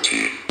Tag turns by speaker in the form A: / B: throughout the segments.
A: 30.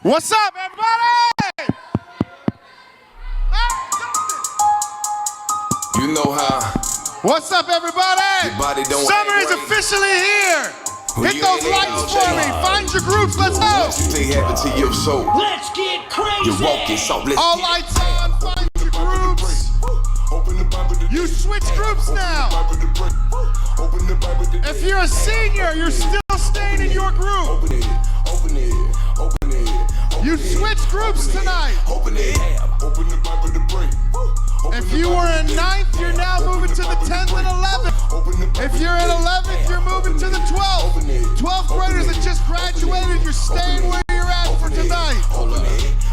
B: What's up, everybody?
C: You know how.
B: What's up, everybody?
C: Your body don't
B: Summer
C: act
B: is
C: right.
B: officially here.
C: When
B: Hit
C: you
B: those
C: ain't
B: lights
C: all
B: for
C: day.
B: me. Find your groups. Let's go.
C: Stay happy to your soul.
D: Let's get crazy.
C: You're walking, so let's
B: All
C: get
B: lights on. Find your groups. You switch groups now. If you're a senior, you're still staying in your group. You switch groups tonight. If you were in 9th, you're now moving to the 10th and 11th. If you're in 11th, you're moving to the 12th. 12th graders that just graduated, you're staying where you're at for tonight.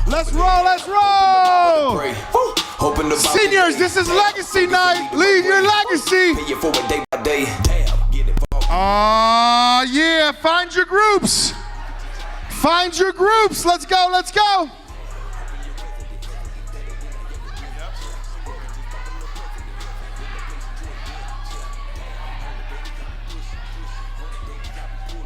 B: Let's roll, let's roll. Seniors, this is legacy night. Leave your legacy. Yeah, find your groups. Find your groups. Let's go, let's go.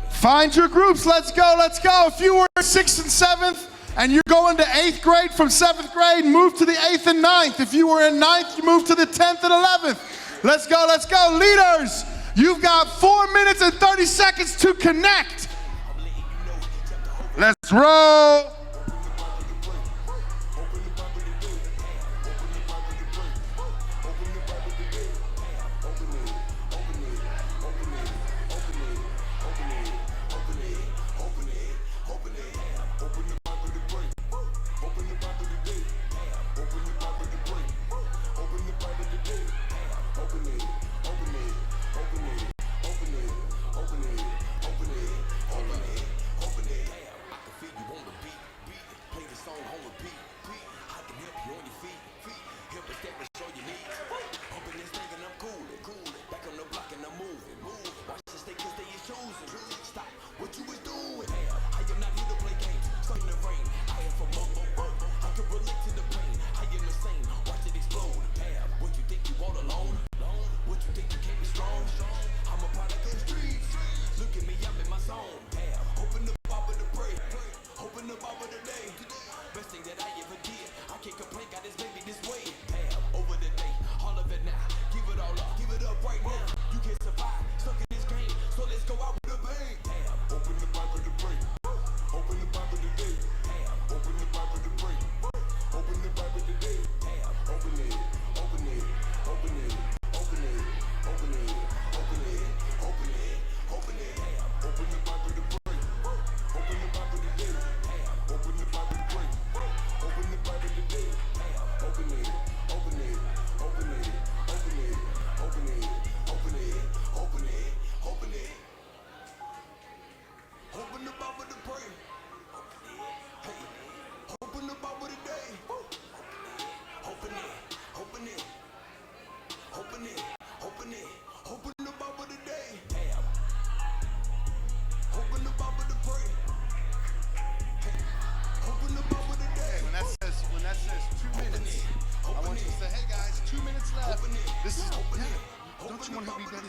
B: Find your groups. Let's go, let's go. If you were 6th and 7th and you're going to 8th grade from 7th grade, move to the 8th and 9th. If you were in 9th, you move to the 10th and 11th. Let's go, let's go. Leaders, you've got 4 minutes and 30 seconds to connect. Let's roll.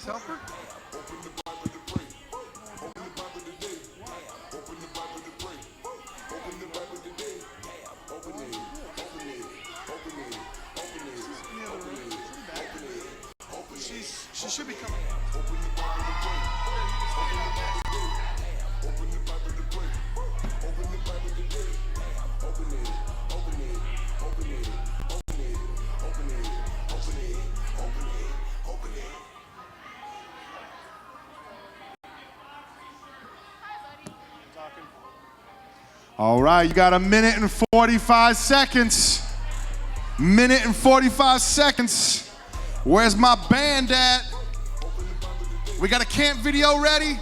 B: Helper? She should be coming. Open the Bible to pray. Open the Bible to pray. Open All right, you got a minute and 45 seconds. Minute and 45 seconds. Where's my band at? We got a camp video ready?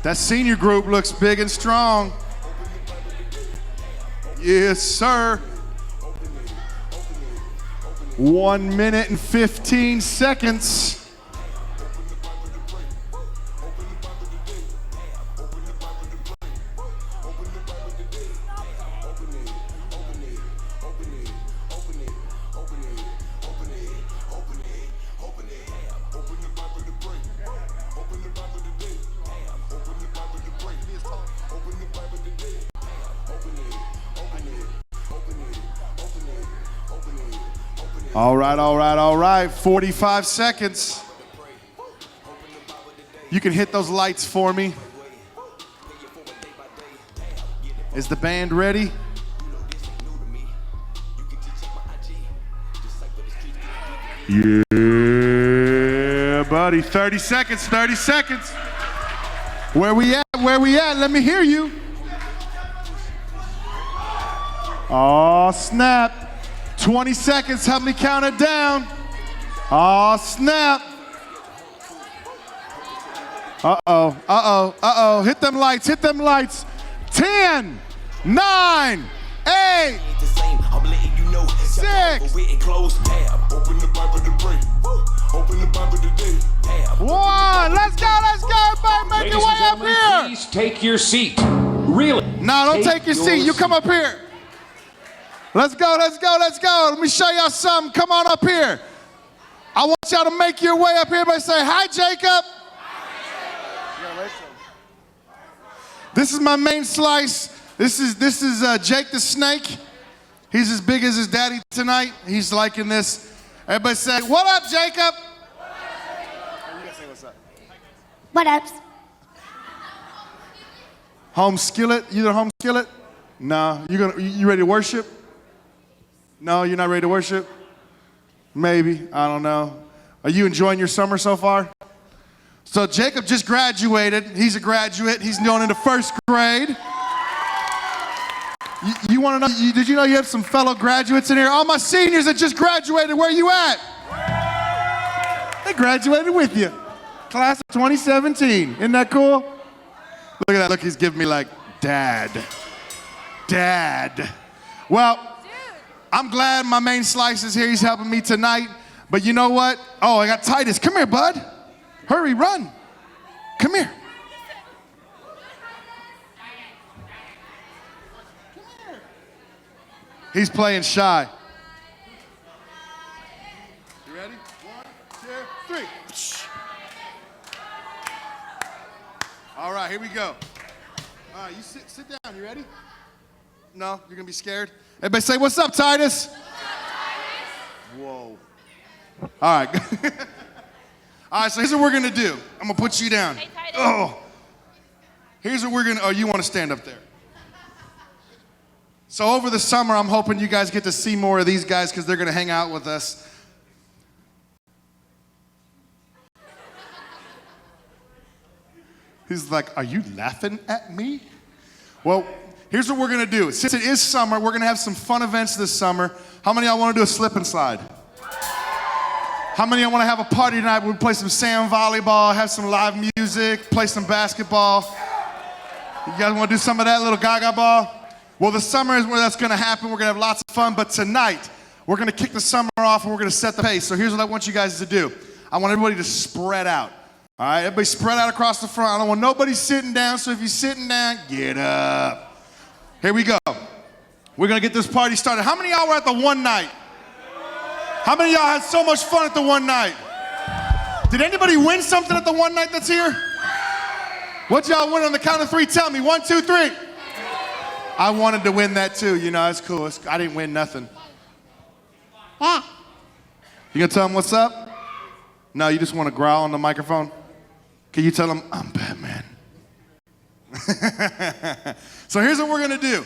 B: That senior group looks big and strong. Yes, sir. 1 minute and 15 seconds. All right, 45 seconds. You can hit those lights for me. Is the band ready? Yeah, buddy, 30 seconds, 30 seconds. Where we at, let me hear you. Oh, snap. 20 seconds, help me count it down. Oh, snap. Uh-oh. Hit them lights. 10, 9, 8, 6, 1. Let's go, everybody, make your way up here.
A: Please take your seat. Really?
B: No, don't take your seat. You come up here. Let's go. Let me show y'all something. Come on up here. I want y'all to make your way up here. Everybody say, hi, Jacob. This is my main slice. This is Jake the Snake. He's as big as his daddy tonight. He's liking this. Everybody say, what up, Jacob? You gotta say what's up.
D: What up?
B: Home skillet? You the home skillet? No. You ready to worship? No, you're not ready to worship? Maybe, I don't know. Are you enjoying your summer so far? So Jacob just graduated. He's a graduate. He's going into first grade. You want to know, did you know you have some fellow graduates in here? All my seniors that just graduated, where you at? They graduated with you. Class of 2017. Isn't that cool? Look at that. Look, he's giving me like, Dad. Well, I'm glad my main slice is here. He's helping me tonight. But you know what? Oh, I got Titus. Come here, bud. Hurry, run. Come here. He's playing shy. You ready? 1, 2, 3. All right, here we go. All right, you sit down. You ready? No, you're going to be scared? Everybody say, what's up, Titus? What's up, Titus? Whoa. All right. All right, so here's what we're going to do. I'm going to put you down.
D: Hey, Titus.
B: Oh. Here's what we're going to, you want to stand up there. So over the summer, I'm hoping you guys get to see more of these guys because they're going to hang out with us. He's like, are you laughing at me? Well, here's what we're going to do. Since it is summer, we're going to have some fun events this summer. How many of y'all want to do a slip and slide? How many of y'all want to have a party tonight where we play some sand volleyball, have some live music, play some basketball? You guys want to do some of that little gaga ball? Well, the summer is where that's going to happen. We're going to have lots of fun. But tonight, we're going to kick the summer off and we're going to set the pace. So here's what I want you guys to do. I want everybody to spread out. All right, everybody spread out across the front. I don't want nobody sitting down. So if you're sitting down, get up. Here we go. We're going to get this party started. How many of y'all were at the one night? How many of y'all had so much fun at the one night? Did anybody win something at the one night that's here? What y'all win on the count of 3? Tell me. 1, 2, 3. I wanted to win that too. You know, it's cool. I didn't win nothing.
D: Yeah.
B: You gonna tell them what's up? No, you just want to growl on the microphone? Can you tell them, I'm Batman? So here's what we're gonna do.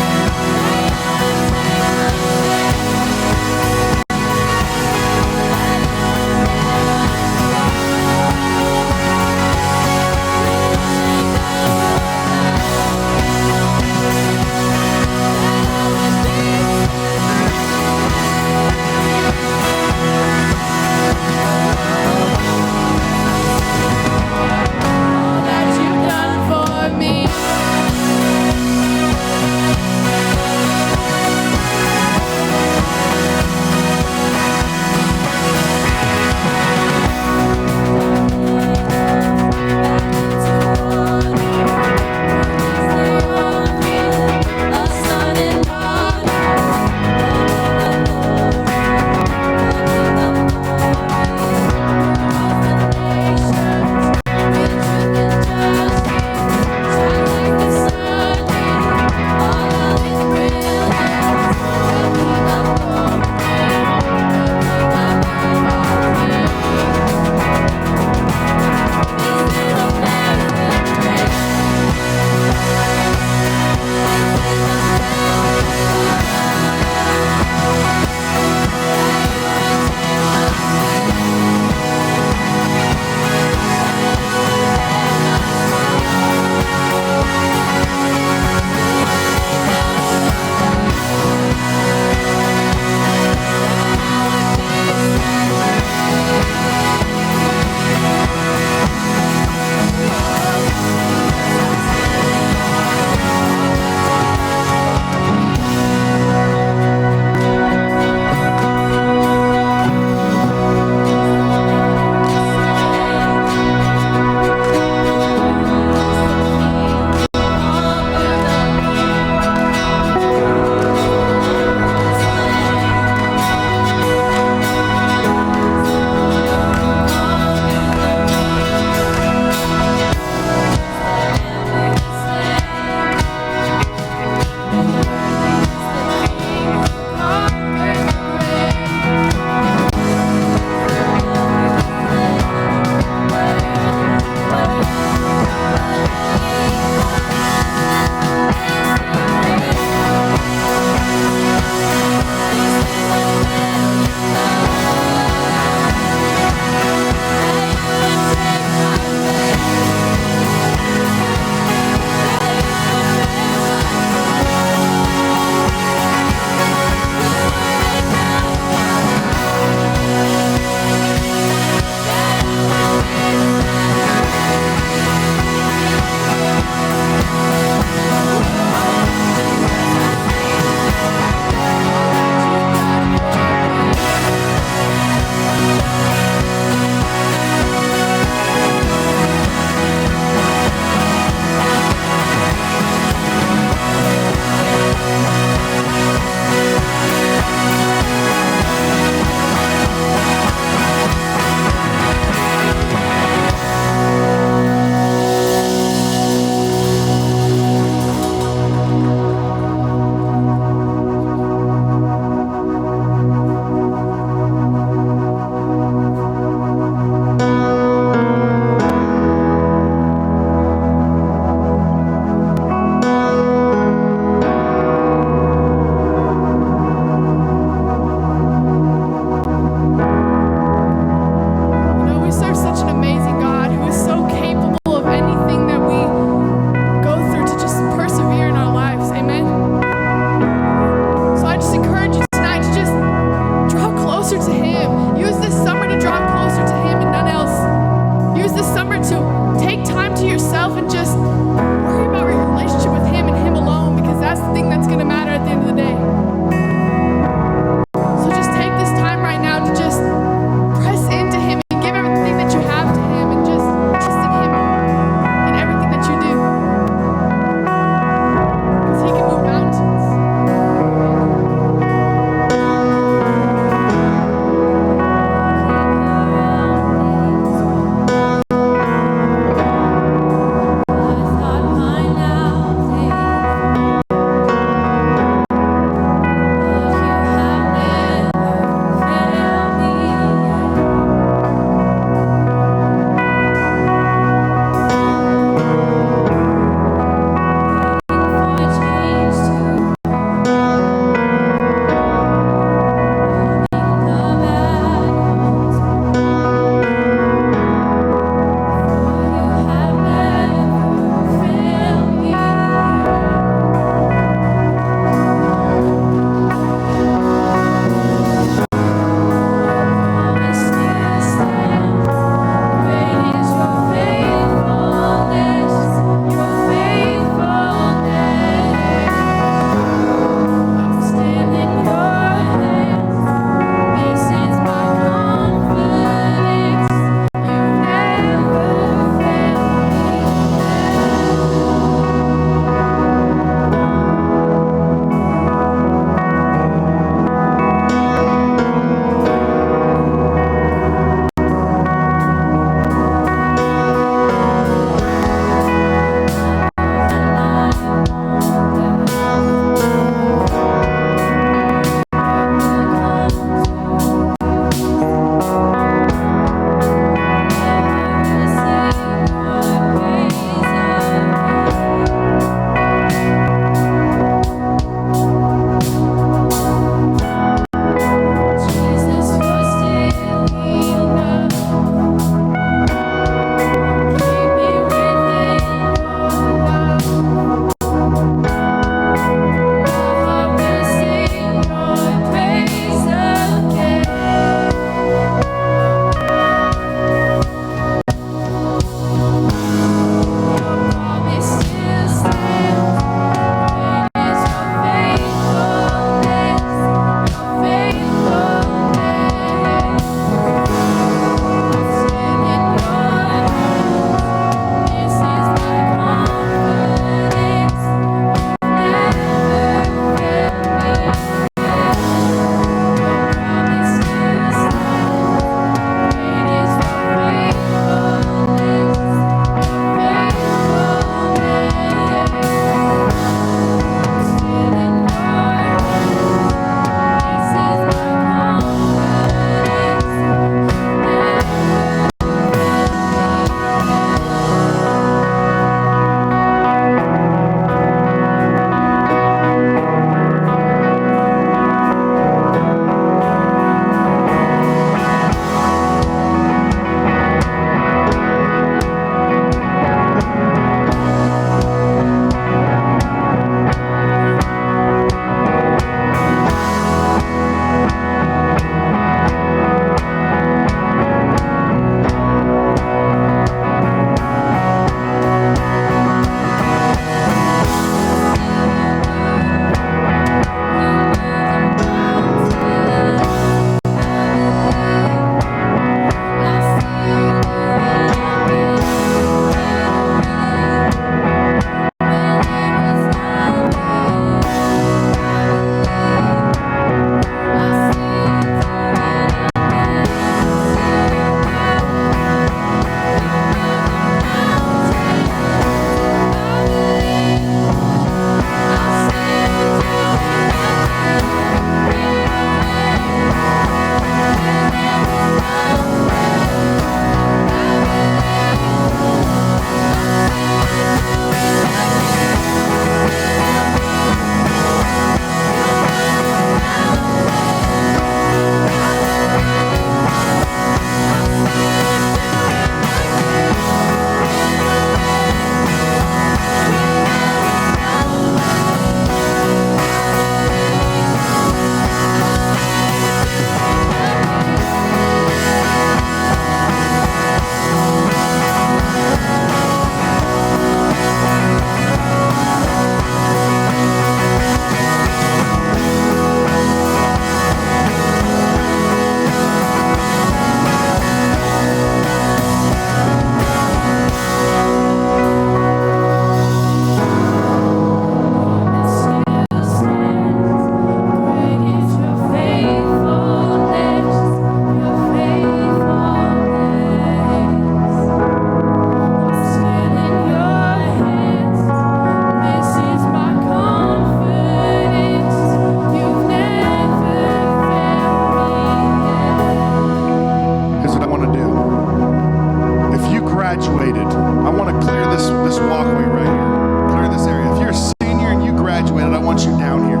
B: graduated, I want to clear this walkway right here. Clear this area. If you're a senior and you graduated, I want you down here.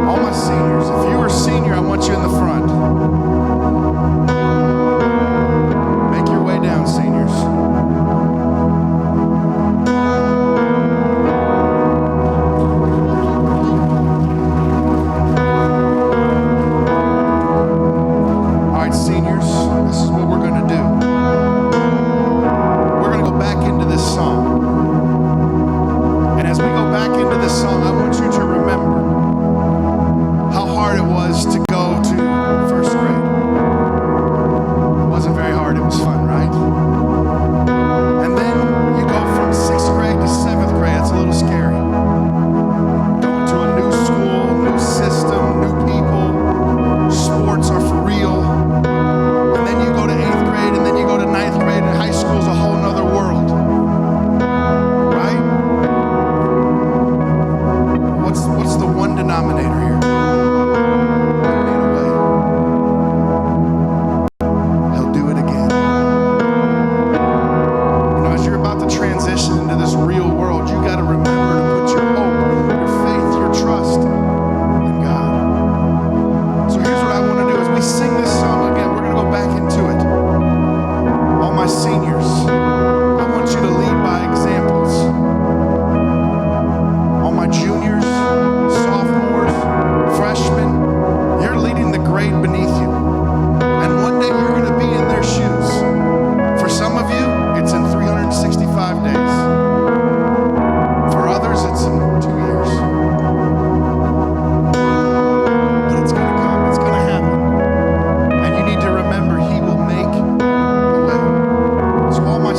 B: All my seniors, if you were a senior, I want you in the front. Make your way down, seniors. All right, seniors, this is what we're going to do. We're going to go back into this song. And as we go back into this song, I want you to remember how hard it was to go to first grade. It wasn't very hard, it was fun, right? And then you go from 6th grade to 7th grade, it's a little scary. Going to a new school, new system, new people, sports are for real. And then you go to 8th grade, and then you go to 9th grade, and high school's a whole nother world. Right? What's the one denominator here? He'll do it again. You know, as you're about to transition into this real world, you got to remember to put your hope, your faith, your trust in God. So here's what I want to do. As we sing this song again, we're going to go back into it. All my seniors, I want you to lead by examples. All my juniors, sophomores, freshmen, you're leading the grade beneath you. And one day you're going to be in their shoes. For some of you, it's in 365 days. For others, it's in 2 years. But it's going to come. It's going to happen. And you need to remember, He will make a way. So all my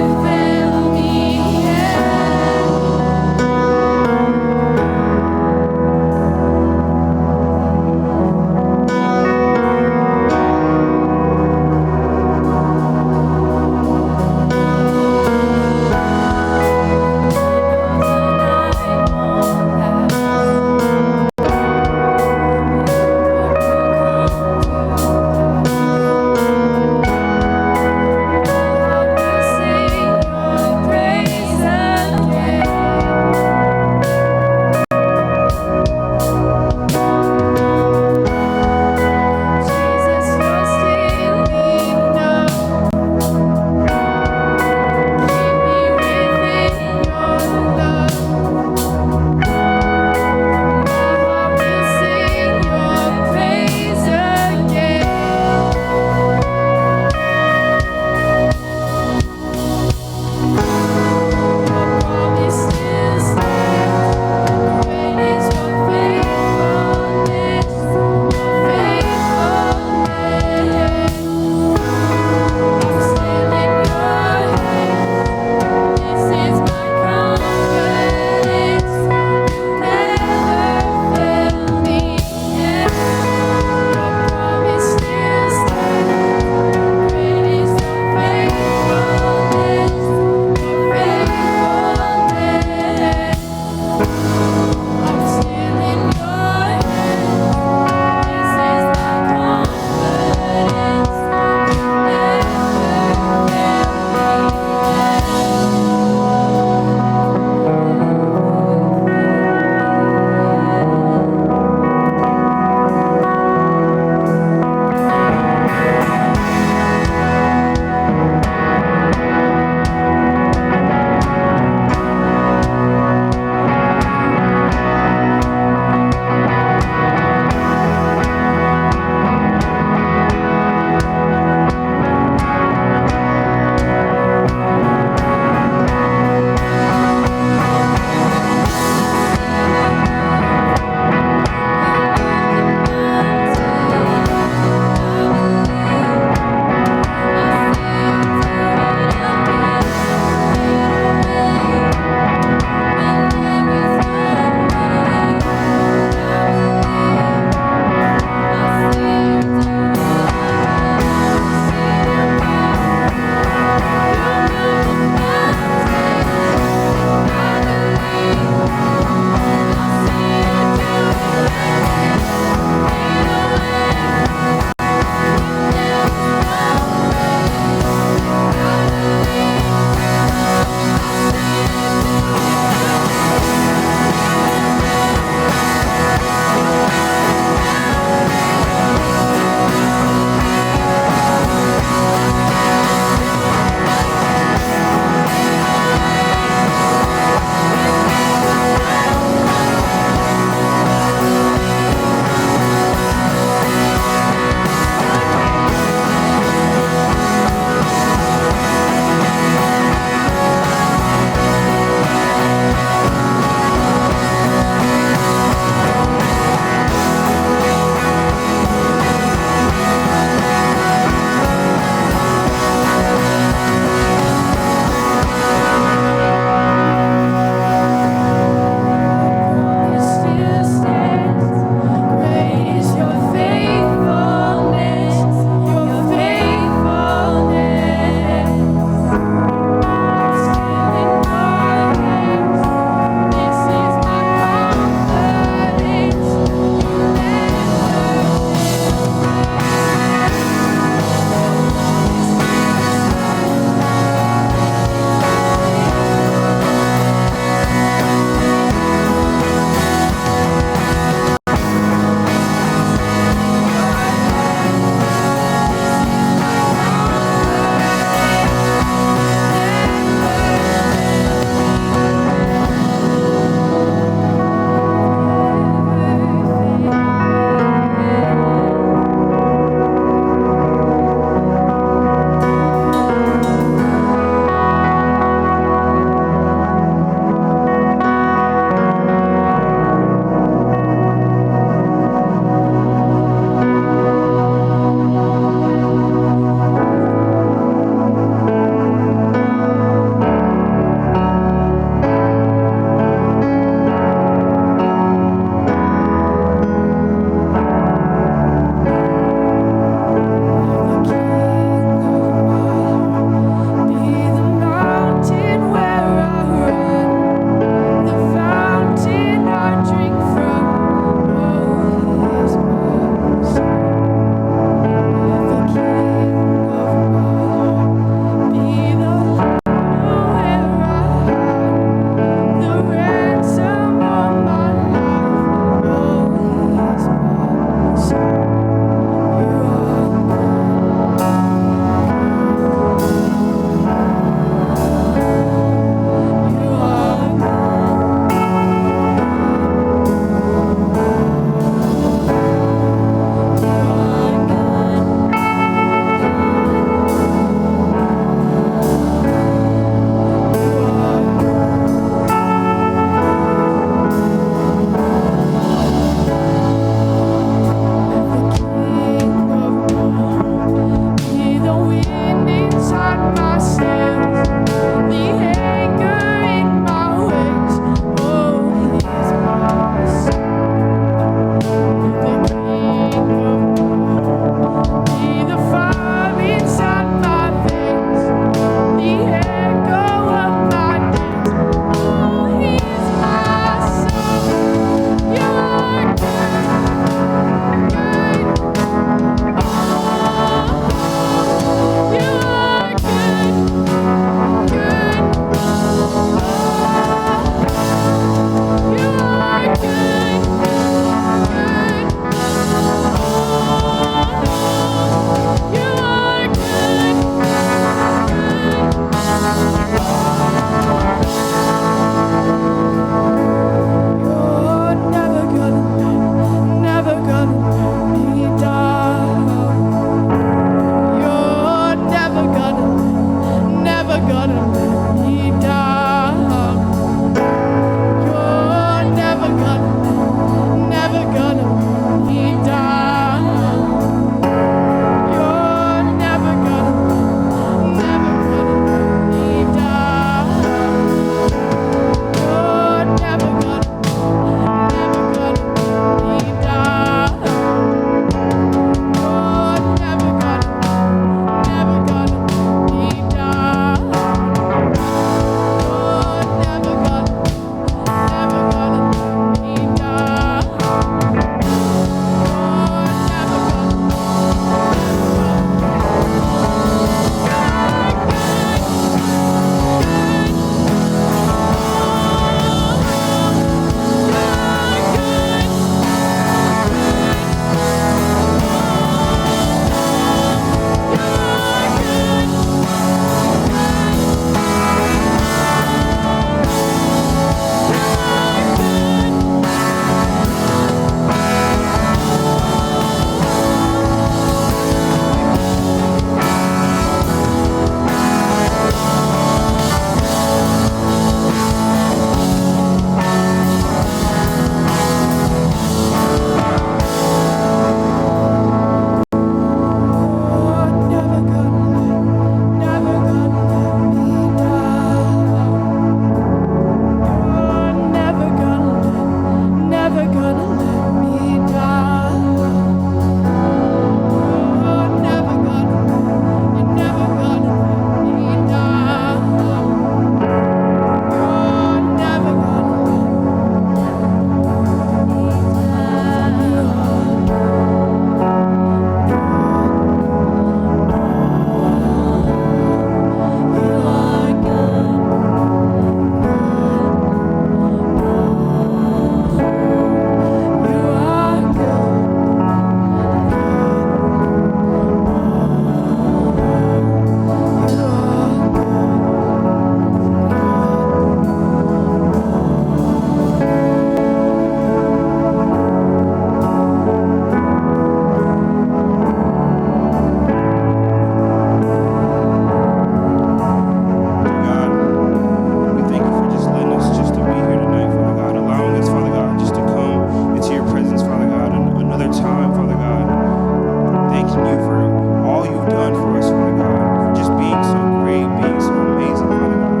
E: thanking you for all you've done for us, Father God, for just being so great, being so amazing, Father God,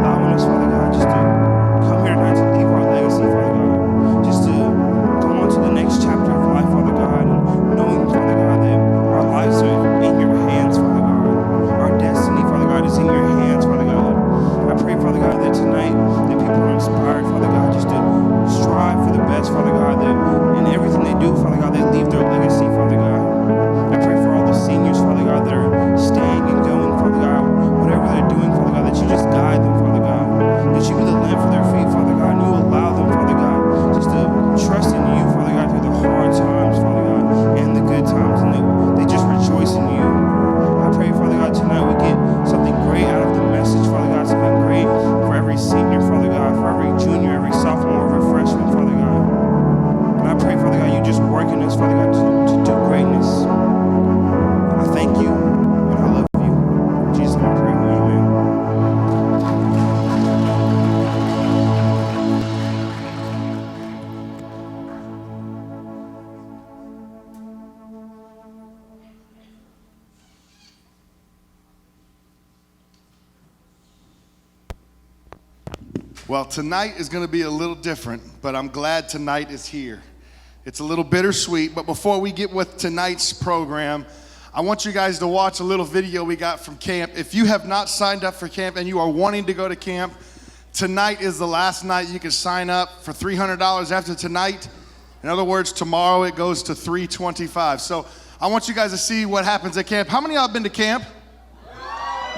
E: allowing us, Father God, just to come here tonight to leave our legacy, Father God, just to go on to the next chapter of life, Father God, and knowing, Father God, that our lives are in your hands, Father God. Our destiny, Father God, is in your hands, Father God. I pray, Father God, that tonight that people are inspired, Father God, just to strive for the best, Father God, that in everything they do, Father God, they leave their legacy, Father God. I pray for all the seniors, Father God, that are staying and going, Father God, whatever they're doing, Father God, that you just guide them, Father God, that you be the lamp for their feet, Father God, and you allow them, Father God, just to trust in you, Father God, through the hard times, Father God, and the good times, and that they just rejoice in you. I pray, Father God, tonight we get something great out of the message, Father God, something great for every senior, Father God, for every junior, every sophomore, every freshman, Father God. And I pray, Father God, you just work in us, Father God, to do greatness. I thank you, and I love you. In Jesus' name I pray, amen.
B: Well, tonight is going to be a little different, but I'm glad tonight is here. It's a little bittersweet, but before we get with tonight's program, I want you guys to watch a little video we got from camp. If you have not signed up for camp and you are wanting to go to camp, tonight is the last night you can sign up for $300 after tonight. In other words, tomorrow it goes to $325. So I want you guys to see what happens at camp. How many of y'all have been to camp?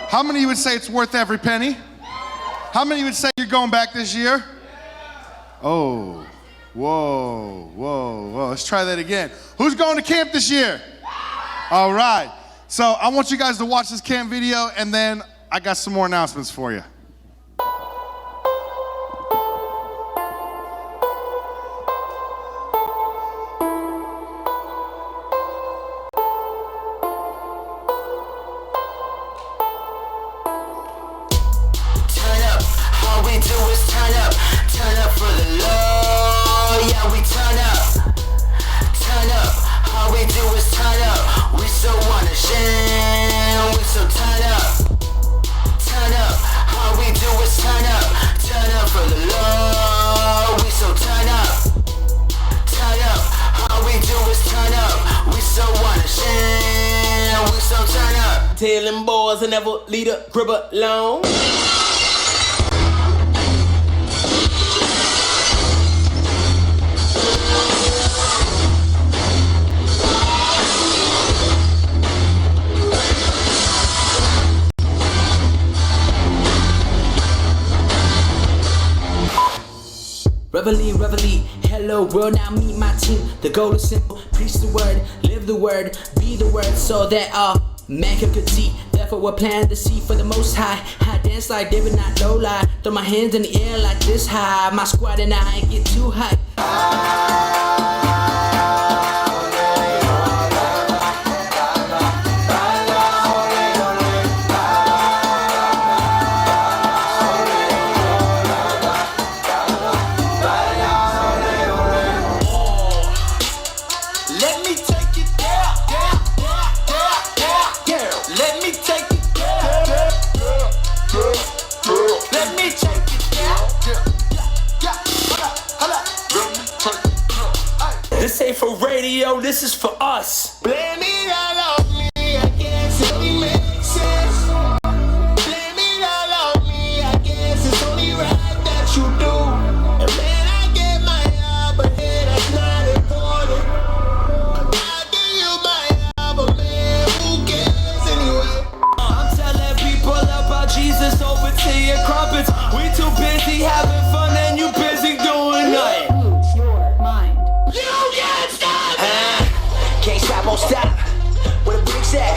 B: How many of you would say it's worth every penny? How many would say you're going back this year? Oh, whoa. Let's try that again. Who's going to camp this year? All right. So I want you guys to watch this camp video, and then I got some more announcements for you.
F: Turn up for the Lord, yeah, we turn up. Turn up, all we do is turn up. We so unashamed, we so turn up. Turn up, all we do is turn up. Turn up for the Lord, we so turn up. Turn up, all we do is turn up. We so unashamed, we so turn up. Tell them boys I never leave a crib alone. Reveille, hello world, now meet my team. The goal is simple, preach the word, live the word, be the word, so that all man can see. Therefore we're planting the seed for the most high. I dance like David, not low lie. Throw my hands in the air like this high. My squad and I ain't get too high. This ain't for radio, this is for us. Blame it all on me, I guess it only makes sense. Blame it all on me, I guess it's only right that you do. And when I get my job, but then that's not important. I give you my job, but man, who cares anyway? I'm telling people about Jesus over to your crumpets. We too busy having fun and you busy doing nothing. Can't stop, won't stop. Where the bricks at?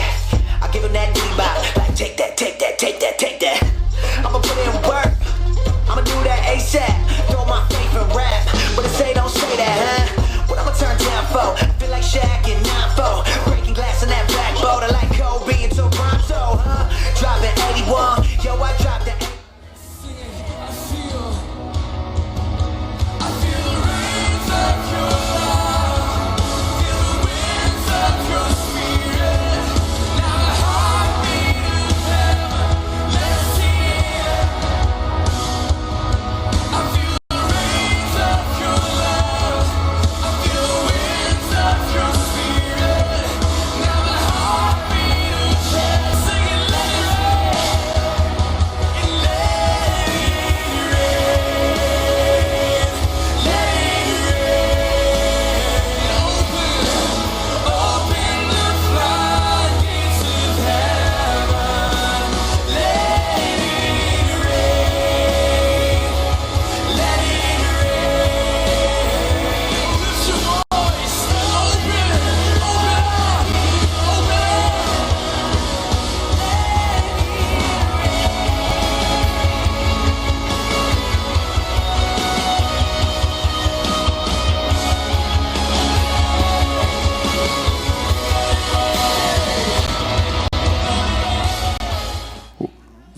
F: I give him that D-bop. Like take that, take that, take that, take that. I'ma put in work. I'ma do that ASAP. Throw my faith in rap. But they say don't say that, huh? What I'ma turn down for? I feel like Shaq in 9-4. Breaking glass in that black boat. I like Kobe and Toronto, huh? Driving 81. Yo, I dropped the I feel the rains of your love. Feel the winds of your spirit.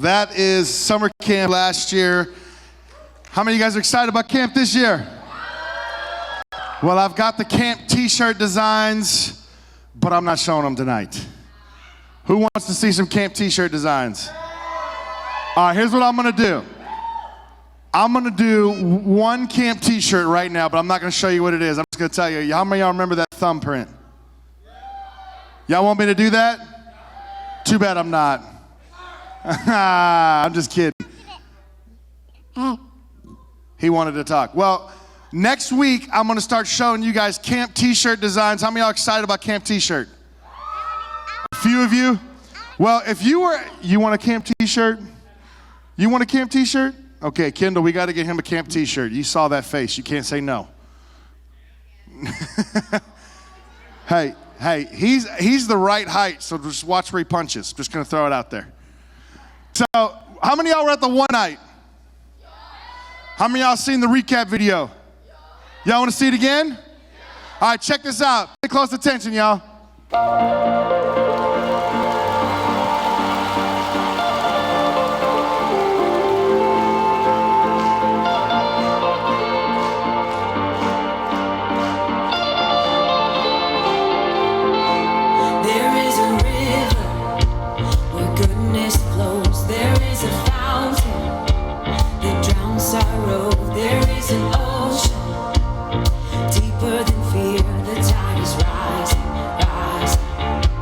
B: that is summer camp last year. How many of you guys are excited about camp this year? Well, I've got the camp t-shirt designs, but I'm not showing them tonight. Who wants to see some camp t-shirt designs? All right, here's what I'm gonna do. I'm gonna do one camp t-shirt right now, but I'm not gonna show you what it is. I'm just gonna tell you, how many of y'all remember that thumbprint? Y'all want me to do that? Too bad I'm not. I'm just kidding. He wanted to talk. Well, next week, I'm gonna start showing you guys camp t-shirt designs. How many of y'all excited about camp t-shirt? A few of you? Well, if you want a camp t-shirt? You want a camp t-shirt? Okay, Kendall, we gotta get him a camp t-shirt. You saw that face, you can't say no. Hey, he's the right height, so just watch where he punches. Just gonna throw it out there. So, how many of y'all were at the one night? How many of y'all seen the recap video? Y'all wanna see it again? All right, check this out. Pay close attention, y'all.
G: Sorrow, there is an ocean deeper than fear. The tide is rising, rising.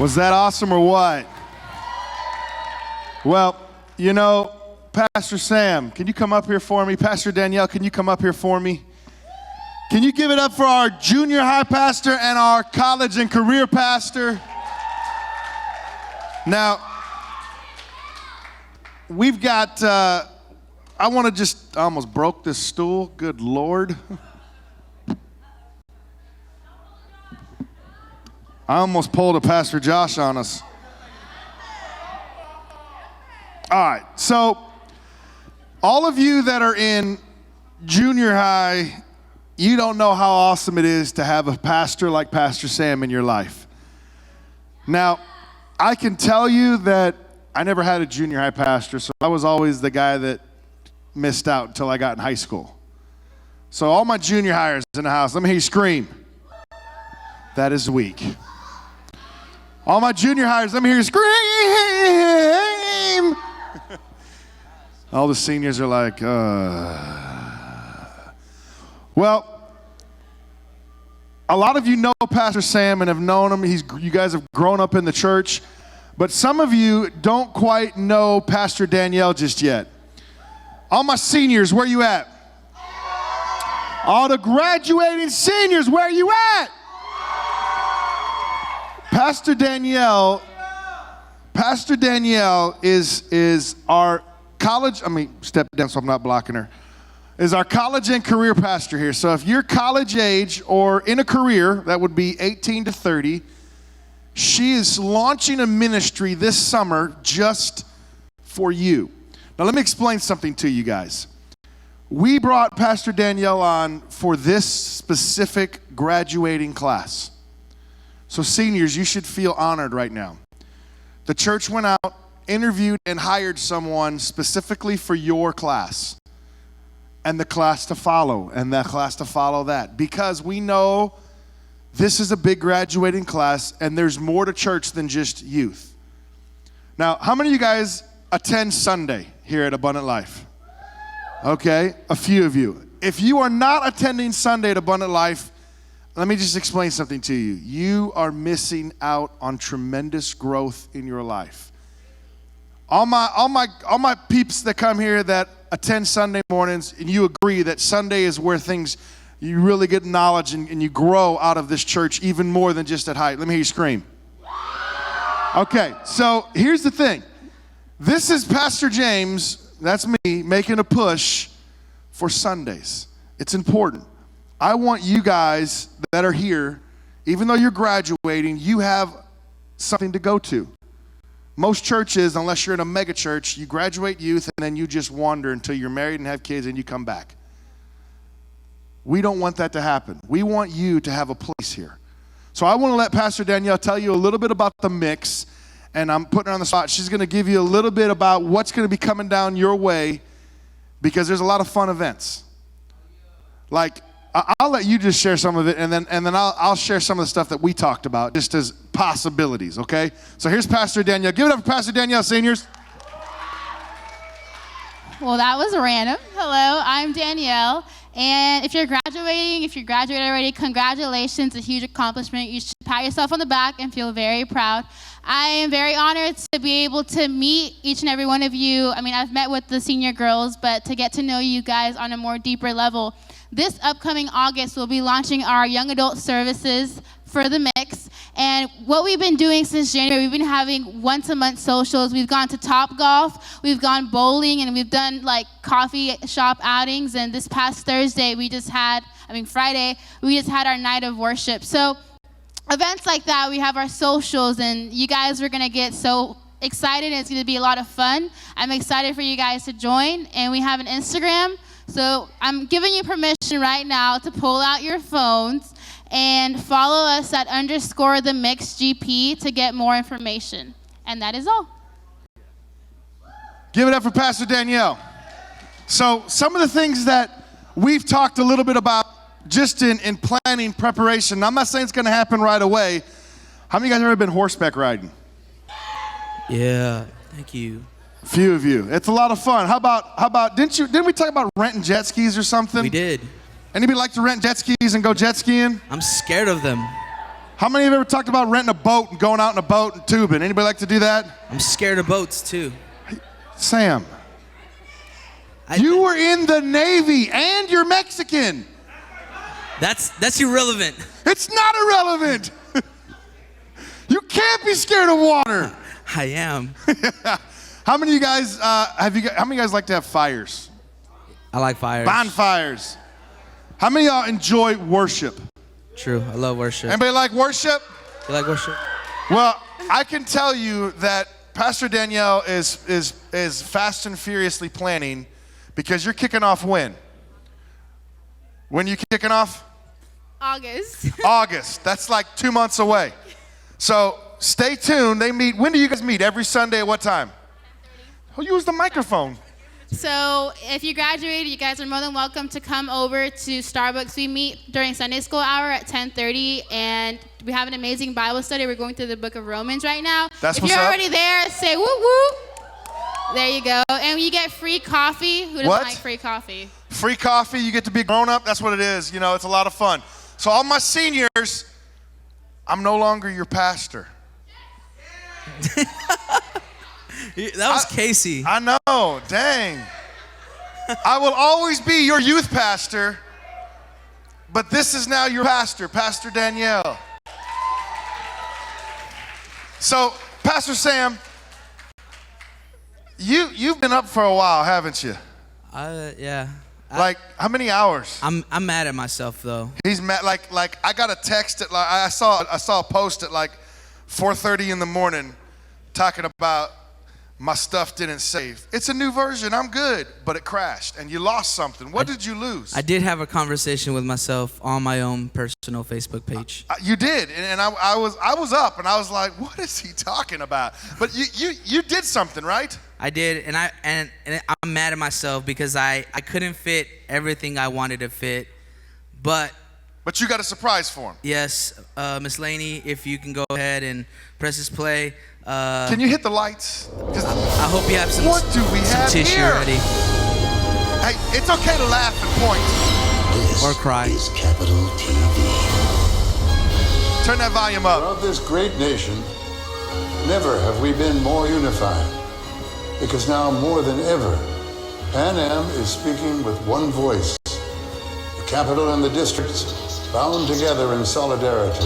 B: Was that awesome or what? Well, you know, Pastor Sam, can you come up here for me? Pastor Danielle, can you come up here for me? Can you give it up for our junior high pastor and our college and career pastor? Now, we've got, I almost broke this stool, good Lord. I almost pulled a Pastor Josh on us. All right, so all of you that are in junior high, you don't know how awesome it is to have a pastor like Pastor Sam in your life. Now, I can tell you that I never had a junior high pastor, so I was always the guy that missed out until I got in high school. So all my junior hires in the house, let me hear you scream. That is weak. All my junior hires, let me hear you scream. All the seniors are like, Well, a lot of you know Pastor Sam and have known him. You guys have grown up in the church. But some of you don't quite know Pastor Danielle just yet. All my seniors, where you at? All the graduating seniors, where you at? Pastor Danielle is our college, step down so I'm not blocking her, is our college and career pastor here. So if you're college age or in a career, that would be 18 to 30, she is launching a ministry this summer just for you. Now let me explain something to you guys. We brought Pastor Danielle on for this specific graduating class. So seniors, you should feel honored right now. The church went out, interviewed, and hired someone specifically for your class. And the class to follow, and that class to follow that. Because we know this is a big graduating class, and there's more to church than just youth. Now, how many of you guys attend Sunday here at Abundant Life? Okay, a few of you. If you are not attending Sunday at Abundant Life, let me just explain something to you. You are missing out on tremendous growth in your life. All my peeps that come here that attend Sunday mornings, and you agree that Sunday is where you really get knowledge and you grow out of this church even more than just at height. Let me hear you scream. Okay, so here's the thing. This is Pastor James, that's me, making a push for Sundays. It's important. I want you guys that are here, even though you're graduating, you have something to go to. Most churches, unless you're in a mega church, you graduate youth and then you just wander until you're married and have kids and you come back. We don't want that to happen. We want you to have a place here. So I want to let Pastor Danielle tell you a little bit about the mix, and I'm putting her on the spot. She's going to give you a little bit about what's going to be coming down your way, because there's a lot of fun events. Like, I'll let you just share some of it, and then I'll share some of the stuff that we talked about just as possibilities, okay? So here's Pastor Danielle. Give it up for Pastor Danielle, seniors.
H: Well, that was random. Hello, I'm Danielle. And if you're graduated already, congratulations, a huge accomplishment. You should pat yourself on the back and feel very proud. I am very honored to be able to meet each and every one of you. I've met with the senior girls, but to get to know you guys on a more deeper level. This upcoming August, we'll be launching our young adult services for the mix. And what we've been doing since January, we've been having once-a-month socials. We've gone to Topgolf, we've gone bowling, and we've done coffee shop outings. And this past Friday, we just had our night of worship. So events like that, we have our socials, and you guys are gonna get so excited. It's gonna be a lot of fun. I'm excited for you guys to join. And we have an Instagram. So I'm giving you permission right now to pull out your phones and follow us at _themixgp to get more information. And that is all.
B: Give it up for Pastor Danielle. So some of the things that we've talked a little bit about just in planning, preparation. I'm not saying it's going to happen right away. How many of you guys have ever been horseback riding?
I: Yeah, thank you.
B: A few of you. It's a lot of fun. How about didn't we talk about renting jet skis or something?
I: We did.
B: Anybody like to rent jet skis and go jet skiing?
I: I'm scared of them.
B: How many of you ever talked about renting a boat and going out in a boat and tubing? Anybody like to do that?
I: I'm scared of boats too.
B: Sam, you were in the Navy and you're Mexican.
I: That's irrelevant.
B: It's not irrelevant. You can't be scared of water.
I: I am.
B: How many of you guys how many of you guys like to have fires?
I: I like fires.
B: Bonfires. How many of y'all enjoy worship?
I: True. I love worship.
B: Anybody like worship?
I: You like worship?
B: Well, I can tell you that Pastor Danielle is fast and furiously planning, because you're kicking off when? When you kicking off?
H: August.
B: August. That's like 2 months away. So stay tuned. They meet. When do you guys meet? Every Sunday at what time? Oh, use the microphone.
H: So if you graduated, you guys are more than welcome to come over to Starbucks. We meet during Sunday school hour at 10:30, and we have an amazing Bible study. We're going through the book of Romans right now.
B: That's
H: if
B: what's
H: you're
B: up.
H: already there, say woo woo. There you go. And you get free coffee. Who doesn't
B: What?
H: like free coffee?
B: Free coffee. You get to be a grown up. That's what it is. You know, it's a lot of fun. So all my seniors, I'm no longer your pastor.
I: That was Casey.
B: I know, dang. I will always be your youth pastor, but this is now your pastor, Pastor Danielle. So, Pastor Sam, you've been up for a while, haven't you?
I: Yeah.
B: Like, how many hours?
I: I'm mad at myself though.
B: He's mad. Like I got a text at like I saw a post at like 4:30 in the morning talking about my stuff didn't save. It's a new version. I'm good, but it crashed and you lost something. What did you lose?
I: I did have a conversation with myself on my own personal Facebook page.
B: You did, and I was up and I was like, what is he talking about? But you did something, right?
I: I did, and I'm mad at myself because I couldn't fit everything I wanted to fit, but
B: you got a surprise for him.
I: yes, Miss Laney, if you can go ahead and press this play.
B: Can you hit the lights?
I: I hope you have some,
B: What do we
I: some
B: have
I: tissue
B: here?
I: ready.
B: Hey, it's okay to laugh and point.
I: Or cry.
J: This is Capital TV.
B: Turn that volume up.
J: Throughout this great nation, never have we been more unified. Because now more than ever, Pan Am is speaking with one voice. The capital and the districts bound together in solidarity.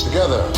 J: Together.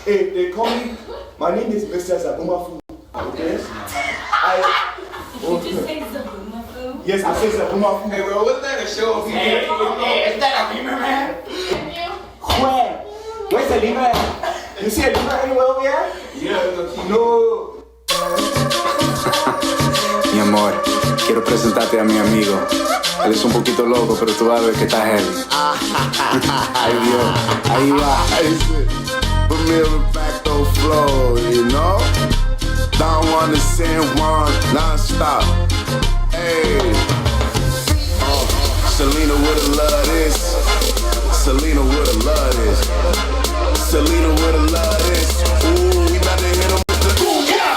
K: They call me, my name is Mr. Zabumafu. Okay?
G: Did you just say Zabumafu?
K: Yes, I said so. Come on.
F: Hey, bro, what's that a show of you?
K: Hey, is that a beamer, man? Where? Where's the beamer? You see a beamer anywhere over here? Yeah, no.
L: Mi amor, quiero presentarte a mi amigo. Él es un poquito loco, pero tú vas a ver que está heavy.
C: Ahí va. Familiar facto flow, you know? Don't wanna send one non-stop. Hey. Selena would've loved this. Selena would've loved this. Selena would've loved this. Ooh, we about to hit 'em with the boom, yeah.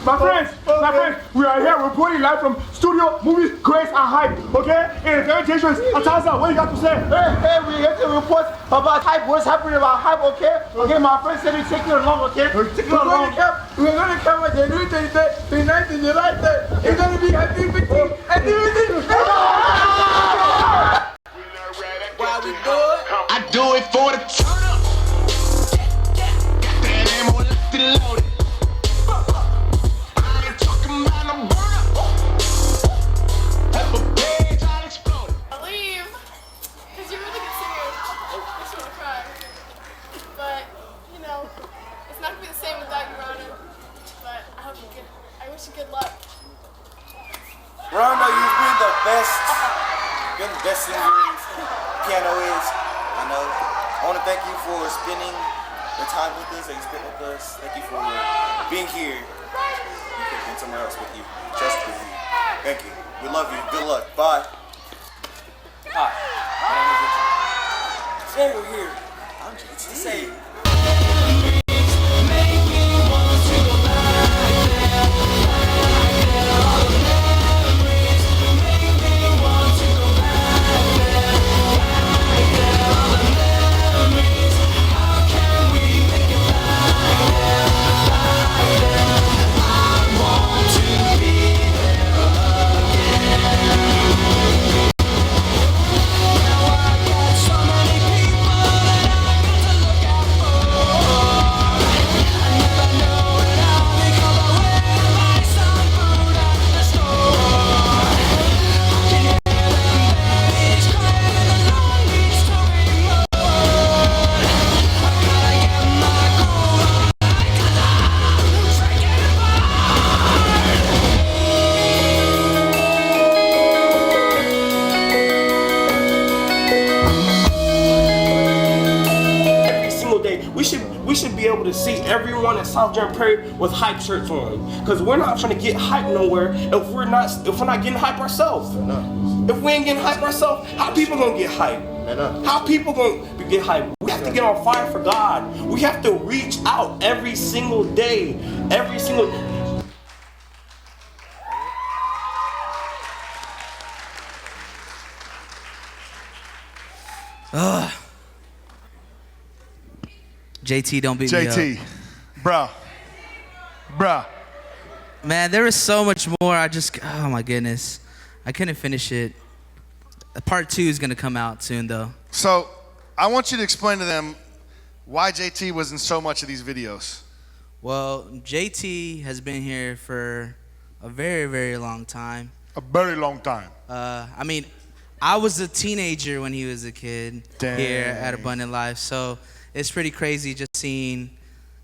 K: My friends, we are here reporting live from Studio Movie Grace and Hype, okay? And if everything is Ataza, what you got to say? Hey, we have to report about Hype, what's happening about Hype, okay? Okay, my friend said he's taking it along, okay? We're going to come with the new thing, the night and the light, it's going to be happy 15 and everything.
F: Why we do it?
C: I do it for the turn up. That ammo left it loaded. I ain't talking about no burn up. Have a page, I'll explode it.
H: Leave, because you're a really good singer. Makes me want to cry. But, you know, it's not going to be the same without you, Rhonda. But I wish you good luck.
K: Rhonda, you've been the best. You're the best singer, pianoist. I know. I want to thank you for spending the time with us that you spent with us. Thank you for being here. We could have been somewhere else with you, just with you. Thank you. We love you. Good luck. Bye. Hi. Say we're here. I'm just saying. We should be able to see everyone in South German Prairie with Hype shirts on, because we're not trying to get hype nowhere if we're not getting hype ourselves. If we ain't getting hype ourselves, how people gonna get hype? How people gonna get hype? We have to get on fire for God. We have to reach out every single day, every single.
I: JT, don't beat me up.
B: JT, bruh.
I: Man, there was so much more. Oh my goodness. I couldn't finish it. Part 2 is gonna come out soon though.
B: So, I want you to explain to them why JT was in so much of these videos.
I: Well, JT has been here for a very, very long time.
B: A very long time.
I: I mean, I was a teenager when he was a kid here at Abundant Life, so it's pretty crazy just seeing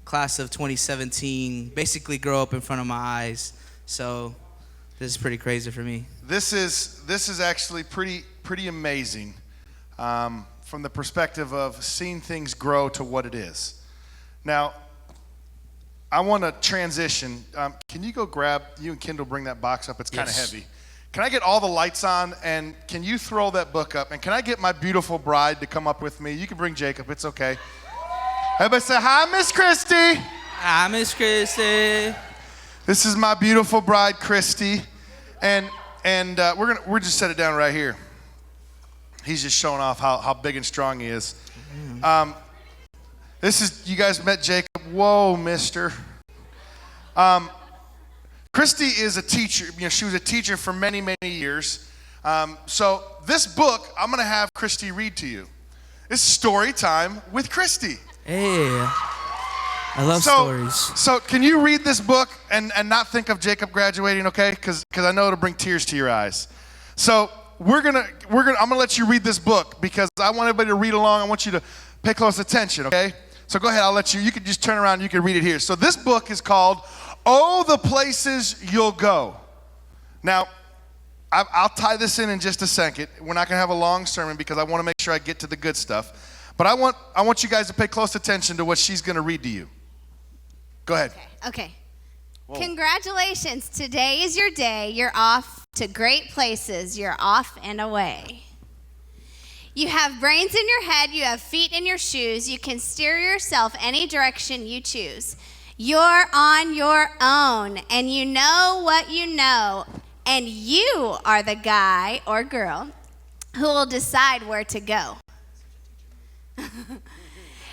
I: class of 2017 basically grow up in front of my eyes. So this is pretty crazy for me.
B: This is actually pretty amazing from the perspective of seeing things grow to what it is. Now, I want to transition. Can you go grab, you and Kendall bring that box up? It's kind of heavy. Can I get all the lights on, and can you throw that book up? And can I get my beautiful bride to come up with me? You can bring Jacob, it's okay. Everybody say, hi, Miss Christy.
I: Hi, Miss Christy.
B: This is my beautiful bride, Christy. And we're just set it down right here. He's just showing off how big and strong he is. This is, you guys met Jacob. Whoa, mister. Christy is a teacher. She was a teacher for many, many years. So this book, I'm going to have Christy read to you. It's story time with Christy.
I: Hey, I love stories.
B: So can you read this book and not think of Jacob graduating, okay? Because I know it'll bring tears to your eyes. So I'm gonna let you read this book because I want everybody to read along. I want you to pay close attention, okay? So go ahead, I'll let you. You can just turn around and you can read it here. So this book is called "Oh, the Places You'll Go." Now, I'll tie this in just a second. We're not going to have a long sermon because I want to make sure I get to the good stuff. But I want you guys to pay close attention to what she's going to read to you. Go ahead.
M: Okay.
B: Whoa.
M: Congratulations. Today is your day. You're off to great places. You're off and away. You have brains in your head. You have feet in your shoes. You can steer yourself any direction you choose. You're on your own, and you know what you know, and you are the guy or girl who will decide where to go.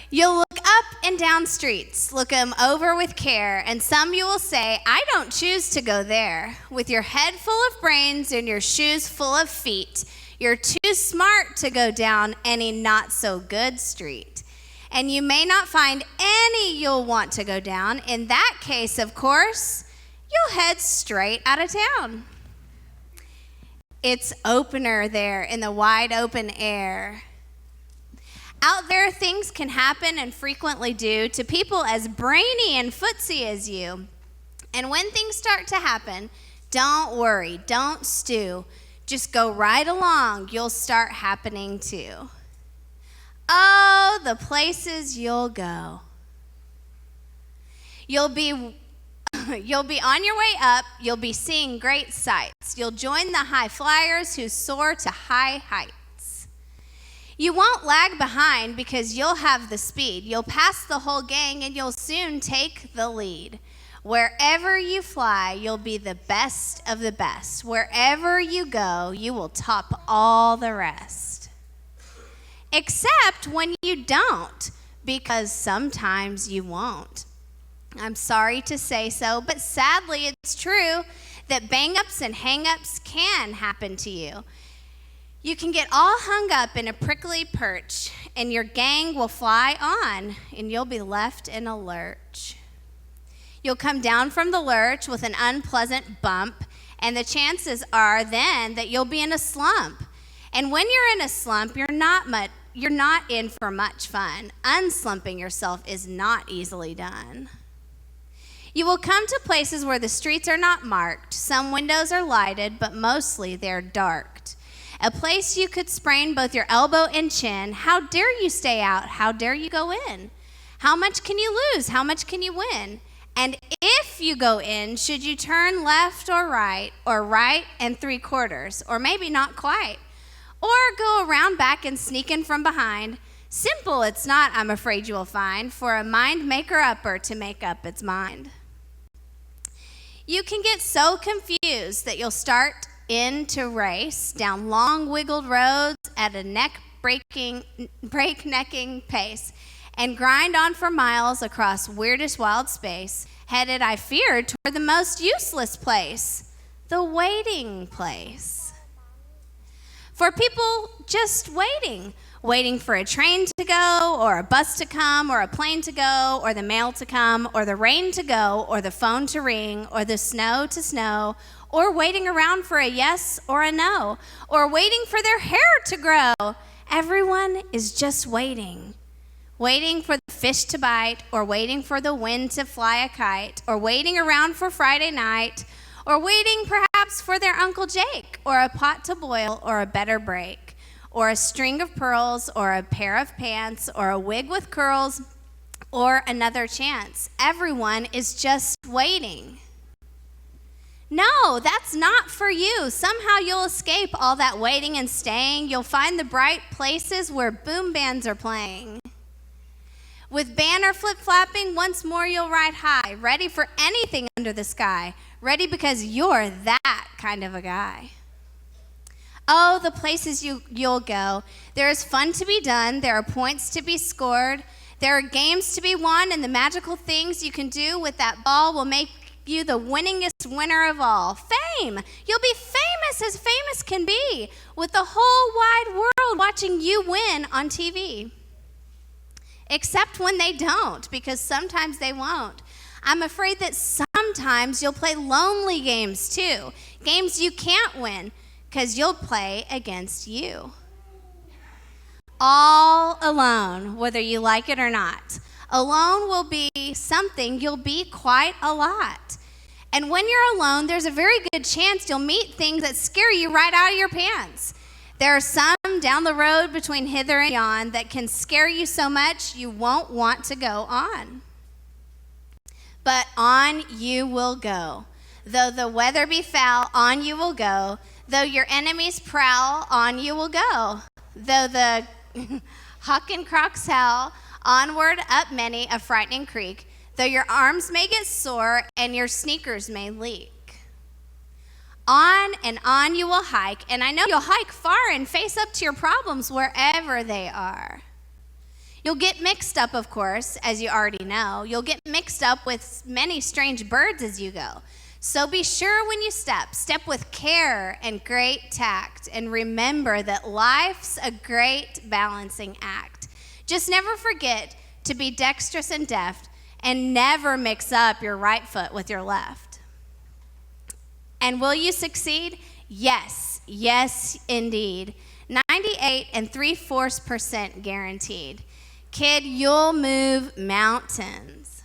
M: You'll look up and down streets, look them over with care, and some you will say, I don't choose to go there. With your head full of brains and your shoes full of feet, you're too smart to go down any not so good street. And you may not find any you'll want to go down. In that case, of course, you'll head straight out of town. It's opener there in the wide open air. Out there, things can happen and frequently do to people as brainy and footsy as you. And when things start to happen, don't worry, don't stew. Just go right along, you'll start happening too. Oh, the places you'll go. You'll be on your way up, you'll be seeing great sights. You'll join the high flyers who soar to high heights. You won't lag behind because you'll have the speed. You'll pass the whole gang and you'll soon take the lead. Wherever you fly, you'll be the best of the best. Wherever you go, you will top all the rest. Except when you don't, because sometimes you won't. I'm sorry to say so, but sadly it's true that bang-ups and hang-ups can happen to you. You can get all hung up in a prickly perch, and your gang will fly on, and you'll be left in a lurch. You'll come down from the lurch with an unpleasant bump, and the chances are then that you'll be in a slump. And when you're in a slump, you're not in for much fun. Unslumping yourself is not easily done. You will come to places where the streets are not marked. Some windows are lighted, but mostly they're darked. A place you could sprain both your elbow and chin. How dare you stay out? How dare you go in? How much can you lose? How much can you win? And if you go in, should you turn left or right and 3/4, or maybe not quite? Or go around back and sneak in from behind? Simple it's not, I'm afraid you will find, for a mind maker-upper to make up its mind. You can get so confused that you'll start in to race down long wiggled roads at a breaknecking pace and grind on for miles across weirdest wild space, headed, I fear, toward the most useless place, the waiting place. For people just waiting for a train to go, or a bus to come, or a plane to go, or the mail to come, or the rain to go, or the phone to ring, or the snow to snow, or waiting around for a yes or a no, or waiting for their hair to grow. Everyone is just waiting for the fish to bite, or waiting for the wind to fly a kite, or waiting around for Friday night, or waiting perhaps for their Uncle Jake, or a pot to boil, or a better break, or a string of pearls, or a pair of pants, or a wig with curls, or another chance. Everyone is just waiting. No, that's not for you. Somehow you'll escape all that waiting and staying. You'll find the bright places where boom bands are playing. With banner flip-flapping, once more you'll ride high, ready for anything under the sky, ready because you're that kind of a guy. Oh, the places you'll go. There is fun to be done. There are points to be scored. There are games to be won, and the magical things you can do with that ball will make you the winningest winner of all, fame. You'll be famous as famous can be, with the whole wide world watching you win on TV. Except when they don't, because sometimes they won't. I'm afraid that sometimes you'll play lonely games too, games you can't win, because you'll play against you. All alone, whether you like it or not. Alone will be something you'll be quite a lot. And when you're alone, there's a very good chance you'll meet things that scare you right out of your pants. There are some down the road between hither and yon that can scare you so much you won't want to go on. But on you will go. Though the weather be foul, on you will go. Though your enemies prowl, on you will go. Though the huck and crocs howl, onward up many a frightening creek. Though your arms may get sore and your sneakers may leak. On and on you will hike, and I know you'll hike far and face up to your problems wherever they are. You'll get mixed up, of course, as you already know. You'll get mixed up with many strange birds as you go. So be sure when you step with care and great tact, and remember that life's a great balancing act. Just never forget to be dexterous and deft, and never mix up your right foot with your left. And will you succeed? Yes, yes, indeed. 98 3/4% guaranteed. Kid, you'll move mountains.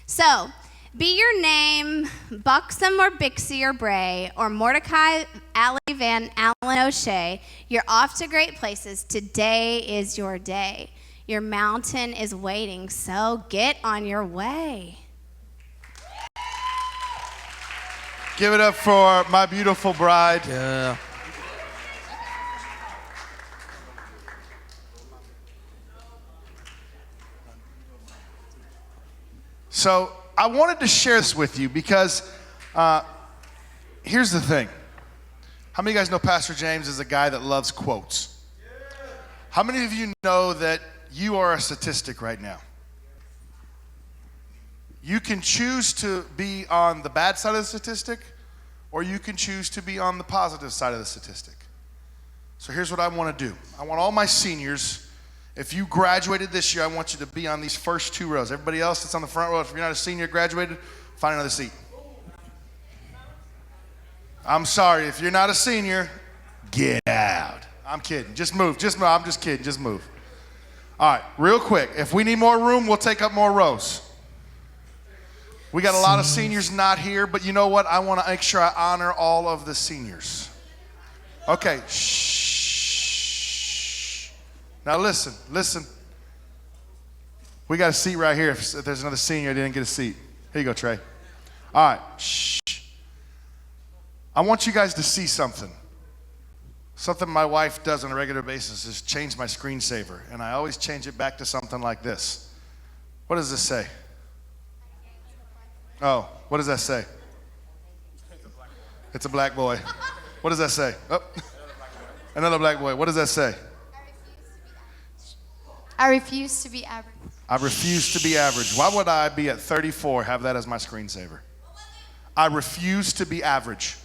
M: So, be your name Buxom or Bixie or Bray or Mordecai Alley Van Allen O'Shea, you're off to great places. Today is your day. Your mountain is waiting, so get on your way.
B: Give it up for my beautiful bride.
I: Yeah.
B: So I wanted to share this with you because here's the thing. How many of you guys know Pastor James is a guy that loves quotes? How many of you know that you are a statistic right now? You can choose to be on the bad side of the statistic, or you can choose to be on the positive side of the statistic. So here's what I want to do. I want all my seniors, if you graduated this year, I want you to be on these first two rows. Everybody else that's on the front row, if you're not a senior graduated, find another seat. I'm sorry, if you're not a senior, get out. I'm kidding. Just move. I'm just kidding. Just move. All right, real quick. If we need more room, we'll take up more rows. We got a lot of seniors not here, but you know what? I want to make sure I honor all of the seniors. Okay, shh. Now listen. We got a seat right here. If there's another senior that didn't get a seat. Here you go, Trey. All right, shh. I want you guys to see something. Something my wife does on a regular basis is change my screensaver, and I always change it back to something like this. What does this say? Oh, what does that say? It's a black boy. What does that say? Oh, another black boy. What does that say?
N: I refuse to be average.
B: I refuse to be average. Why would I be at 34 have that as my screensaver? I refuse to be average.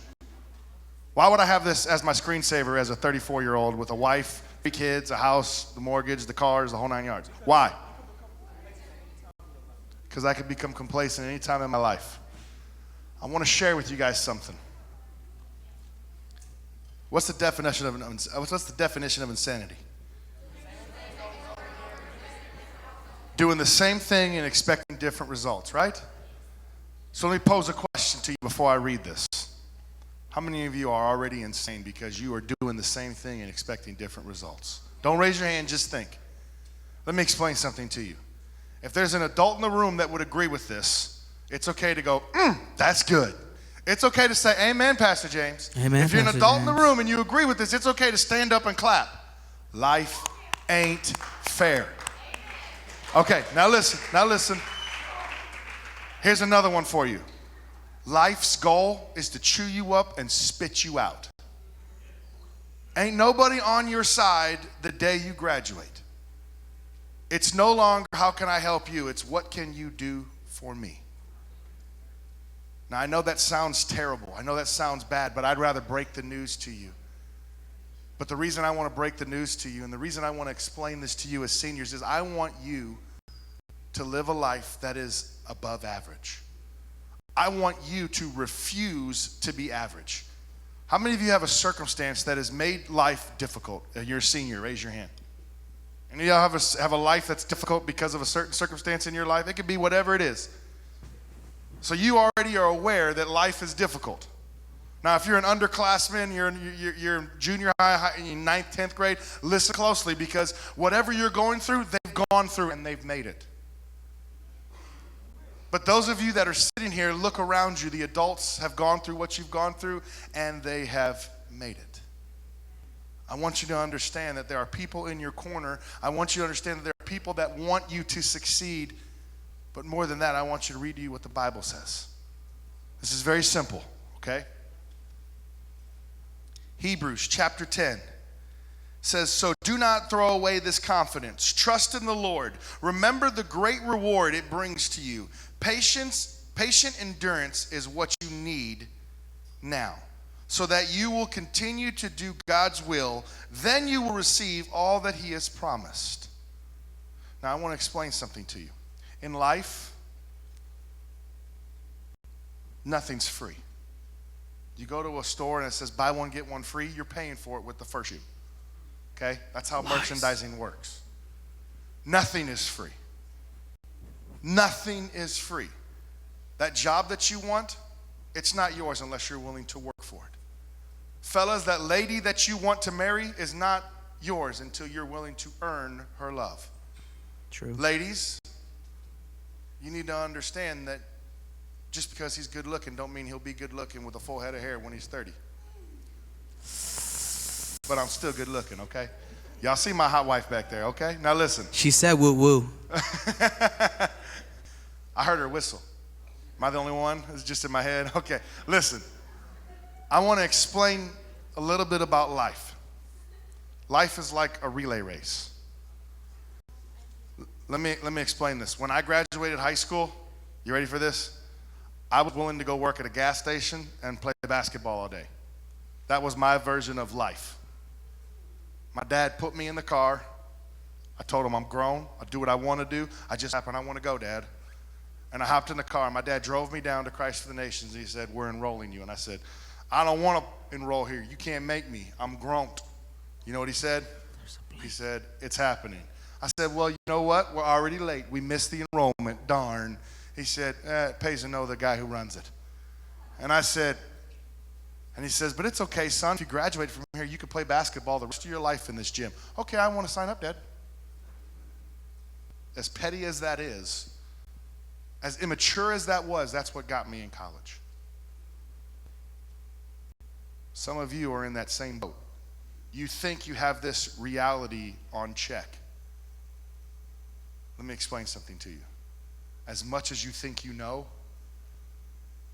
B: Why would I have this as my screensaver as a 34-year-old with a wife, 3 kids, a house, the mortgage, the cars, the whole 9 yards? Why? Because I could become complacent any time in my life. I want to share with you guys something. What's the definition of insanity? Doing the same thing and expecting different results, right? So let me pose a question to you before I read this. How many of you are already insane because you are doing the same thing and expecting different results? Don't raise your hand, just think. Let me explain something to you. If there's an adult in the room that would agree with this, it's okay to go, that's good. It's okay to say, amen, Pastor James.
I: Amen,
B: if you're an
I: Pastor
B: adult in
I: James.
B: the room and you agree with this, it's okay to stand up and clap. Life ain't fair. Okay, now listen. Here's another one for you. Life's goal is to chew you up and spit you out. Ain't nobody on your side the day you graduate. It's no longer how can I help you, it's what can you do for me. Now, I know that sounds terrible. I know that sounds bad, but I'd rather break the news to you. But the reason I want to break the news to you and the reason I want to explain this to you as seniors is I want you to live a life that is above average. I want you to refuse to be average. How many of you have a circumstance that has made life difficult? You're a senior, raise your hand. Any of y'all have a life that's difficult because of a certain circumstance in your life? It could be whatever it is. So you already are aware that life is difficult. Now, if you're an underclassman, you're in junior high, in 9th, 10th grade, listen closely because whatever you're going through, they've gone through and they've made it. But those of you that are sitting here, look around you. The adults have gone through what you've gone through, and they have made it. I want you to understand that there are people in your corner. I want you to understand that there are people that want you to succeed. But more than that, I want you to read to you what the Bible says. This is very simple, okay? Hebrews chapter 10 says, so do not throw away this confidence. Trust in the Lord. Remember the great reward it brings to you. Patient endurance is what you need now, so that you will continue to do God's will. Then you will receive all that he has promised. Now, I want to explain something to you. In life, nothing's free. You go to a store and it says buy one, get one free, you're paying for it with the first shoe. Okay? That's how merchandising works. Nothing is free. Nothing is free. That job that you want, it's not yours unless you're willing to work for it. Fellas, that lady that you want to marry is not yours until you're willing to earn her love.
I: True.
B: Ladies, you need to understand that just because he's good looking don't mean he'll be good looking with a full head of hair when he's 30. But I'm still good looking, okay? Y'all see my hot wife back there, okay? Now listen.
I: She said woo woo.
B: I heard her whistle. Am I the only one? It's just in my head. Okay, listen. I want to explain a little bit about life. Life is like a relay race. Let me explain this. When I graduated high school, you ready for this? I was willing to go work at a gas station and play basketball all day. That was my version of life. My dad put me in the car. I told him I'm grown. I do what I want to do. I just happen I want to go, Dad. And I hopped in the car. My dad drove me down to Christ for the Nations. He said, we're enrolling you. And I said, I don't want to enroll here. You can't make me. I'm grown. You know what he said? He said, it's happening. I said, well, you know what? We're already late. We missed the enrollment. Darn. He said, it pays to know the guy who runs it. And I said, and he says, but it's okay, son. If you graduate from here, you can play basketball the rest of your life in this gym. Okay, I want to sign up, Dad. As petty as that is, as immature as that was, that's what got me in college. Some of you are in that same boat. You think you have this reality on check. Let me explain something to you. As much as you think you know,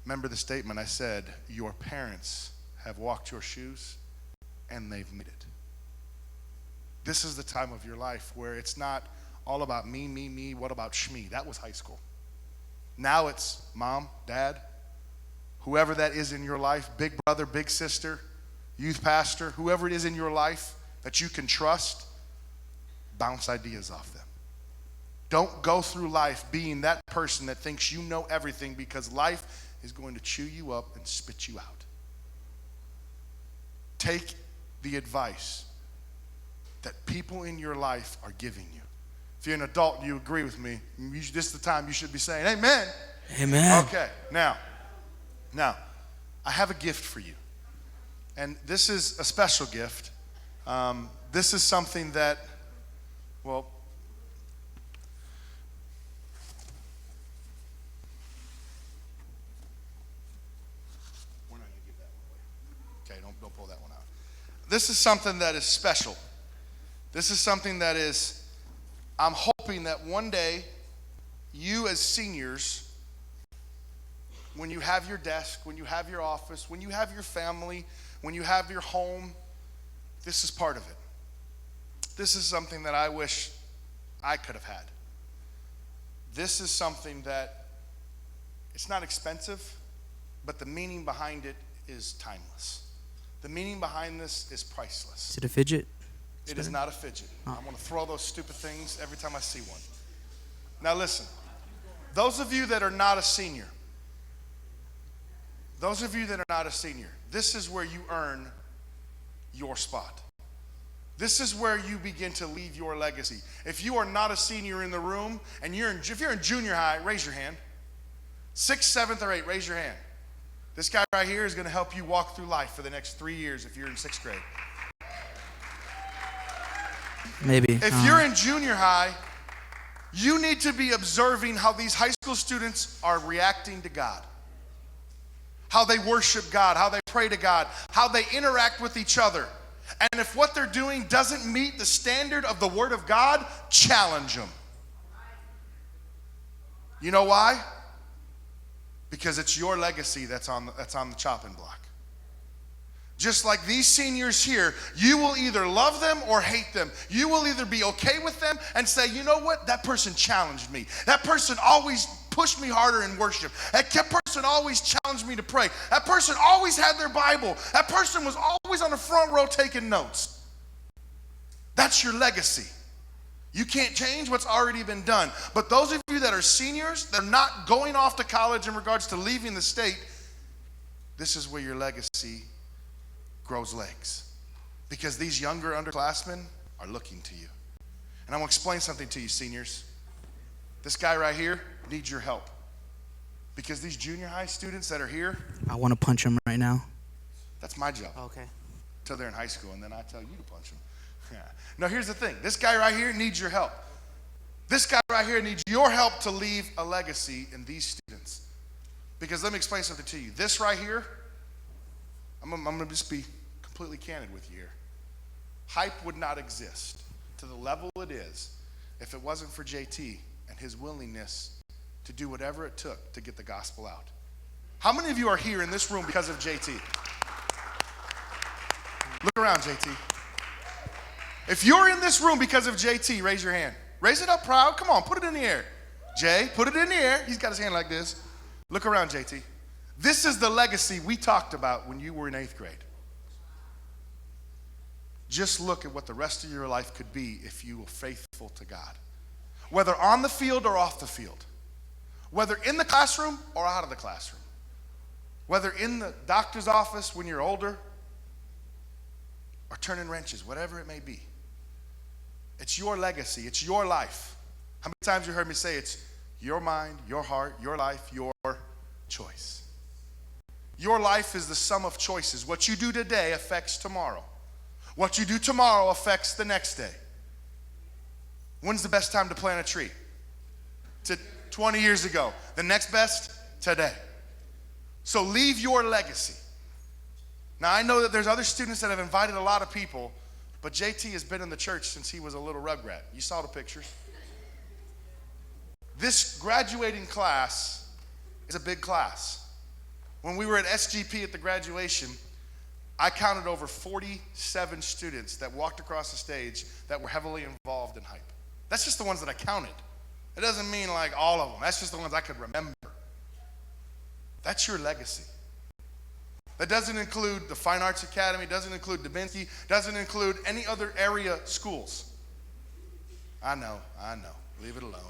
B: remember the statement I said, your parents have walked your shoes and they've made it. This is the time of your life where it's not all about me, what about shme? That was high school. Now it's mom, dad, whoever that is in your life, big brother, big sister, youth pastor, whoever it is in your life that you can trust, bounce ideas off them. Don't go through life being that person that thinks you know everything, because life is going to chew you up and spit you out. Take the advice that people in your life are giving you. If you're an adult and you agree with me, this is the time you should be saying, amen.
I: Amen.
B: Okay, now, I have a gift for you. And this is a special gift. This is something that, well, we're not going to give that one away. Okay, don't pull that one out. This is something that is special. This is something that is, I'm hoping that one day, you as seniors, when you have your desk, when you have your office, when you have your family, when you have your home, this is part of it. This is something that I wish I could have had. This is something that, it's not expensive, but the meaning behind it is timeless. The meaning behind this is priceless.
I: Is it a fidget?
B: It is not a fidget. I want to throw those stupid things every time I see one. Now listen, those of you that are not a senior, this is where you earn your spot. This is where you begin to leave your legacy. If you are not a senior in the room, and if you're in junior high, raise your hand. 6th, 7th, or 8th, raise your hand. This guy right here is going to help you walk through life for the next 3 years if you're in 6th grade.
I: Maybe.
B: If you're in junior high, you need to be observing how these high school students are reacting to God. How they worship God, how they pray to God, how they interact with each other. And if what they're doing doesn't meet the standard of the Word of God, challenge them. You know why? Because it's your legacy that's on the chopping block. Just like these seniors here, you will either love them or hate them. You will either be okay with them and say, you know what, that person challenged me. That person always pushed me harder in worship. That person always challenged me to pray. That person always had their Bible. That person was always on the front row taking notes. That's your legacy. You can't change what's already been done. But those of you that are seniors, that are not going off to college in regards to leaving the state, this is where your legacy grows legs. Because these younger underclassmen are looking to you. And I want to explain something to you, seniors. This guy right here needs your help. Because these junior high students that are here,
I: I want to punch him right now.
B: that's my job.
I: Okay.
B: Till they're in high school, and then I tell you to punch them. Yeah. Now here's the thing. This guy right here needs your help. This guy right here needs your help to leave a legacy in these students. Because let me explain something to you. This right here, I'm going to just be completely candid with you here. Hype would not exist to the level it is if it wasn't for JT and his willingness to do whatever it took to get the gospel out. How many of you are here in this room because of JT? Look around, JT. If you're in this room because of JT, raise your hand. Raise it up proud. Come on, put it in the air. Jay, put it in the air. He's got his hand like this. Look around, JT. This is the legacy we talked about when you were in 8th grade. Just look at what the rest of your life could be if you were faithful to God. Whether on the field or off the field. Whether in the classroom or out of the classroom. Whether in the doctor's office when you're older or turning wrenches, whatever it may be. It's your legacy. It's your life. How many times you heard me say it's your mind, your heart, your life, your choice. Your life is the sum of choices. What you do today affects tomorrow. What you do tomorrow affects the next day. When's the best time to plant a tree? 20 years ago. The next best? Today. So leave your legacy. Now I know that there's other students that have invited a lot of people, but JT has been in the church since he was a little rugrat. You saw the pictures. This graduating class is a big class. When we were at SGP at the graduation, I counted over 47 students that walked across the stage that were heavily involved in hype. That's just the ones that I counted. It doesn't mean like all of them. That's just the ones I could remember. That's your legacy. That doesn't include the Fine Arts Academy, doesn't include Dubinsky, doesn't include any other area schools. I know. Leave it alone.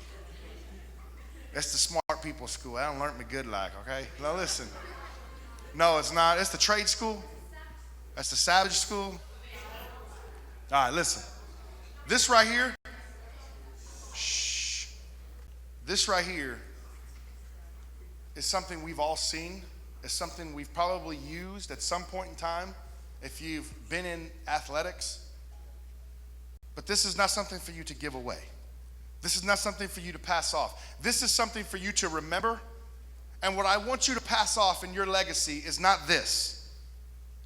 B: That's the smart people school. I don't learn me good like, okay? Now listen. No, it's not. It's the trade school. That's the savage school. All right, listen. This right here, shh. This right here is something we've all seen. It's something we've probably used at some point in time if you've been in athletics. But this is not something for you to give away. This is not something for you to pass off. This is something for you to remember. And what I want you to pass off in your legacy is not this.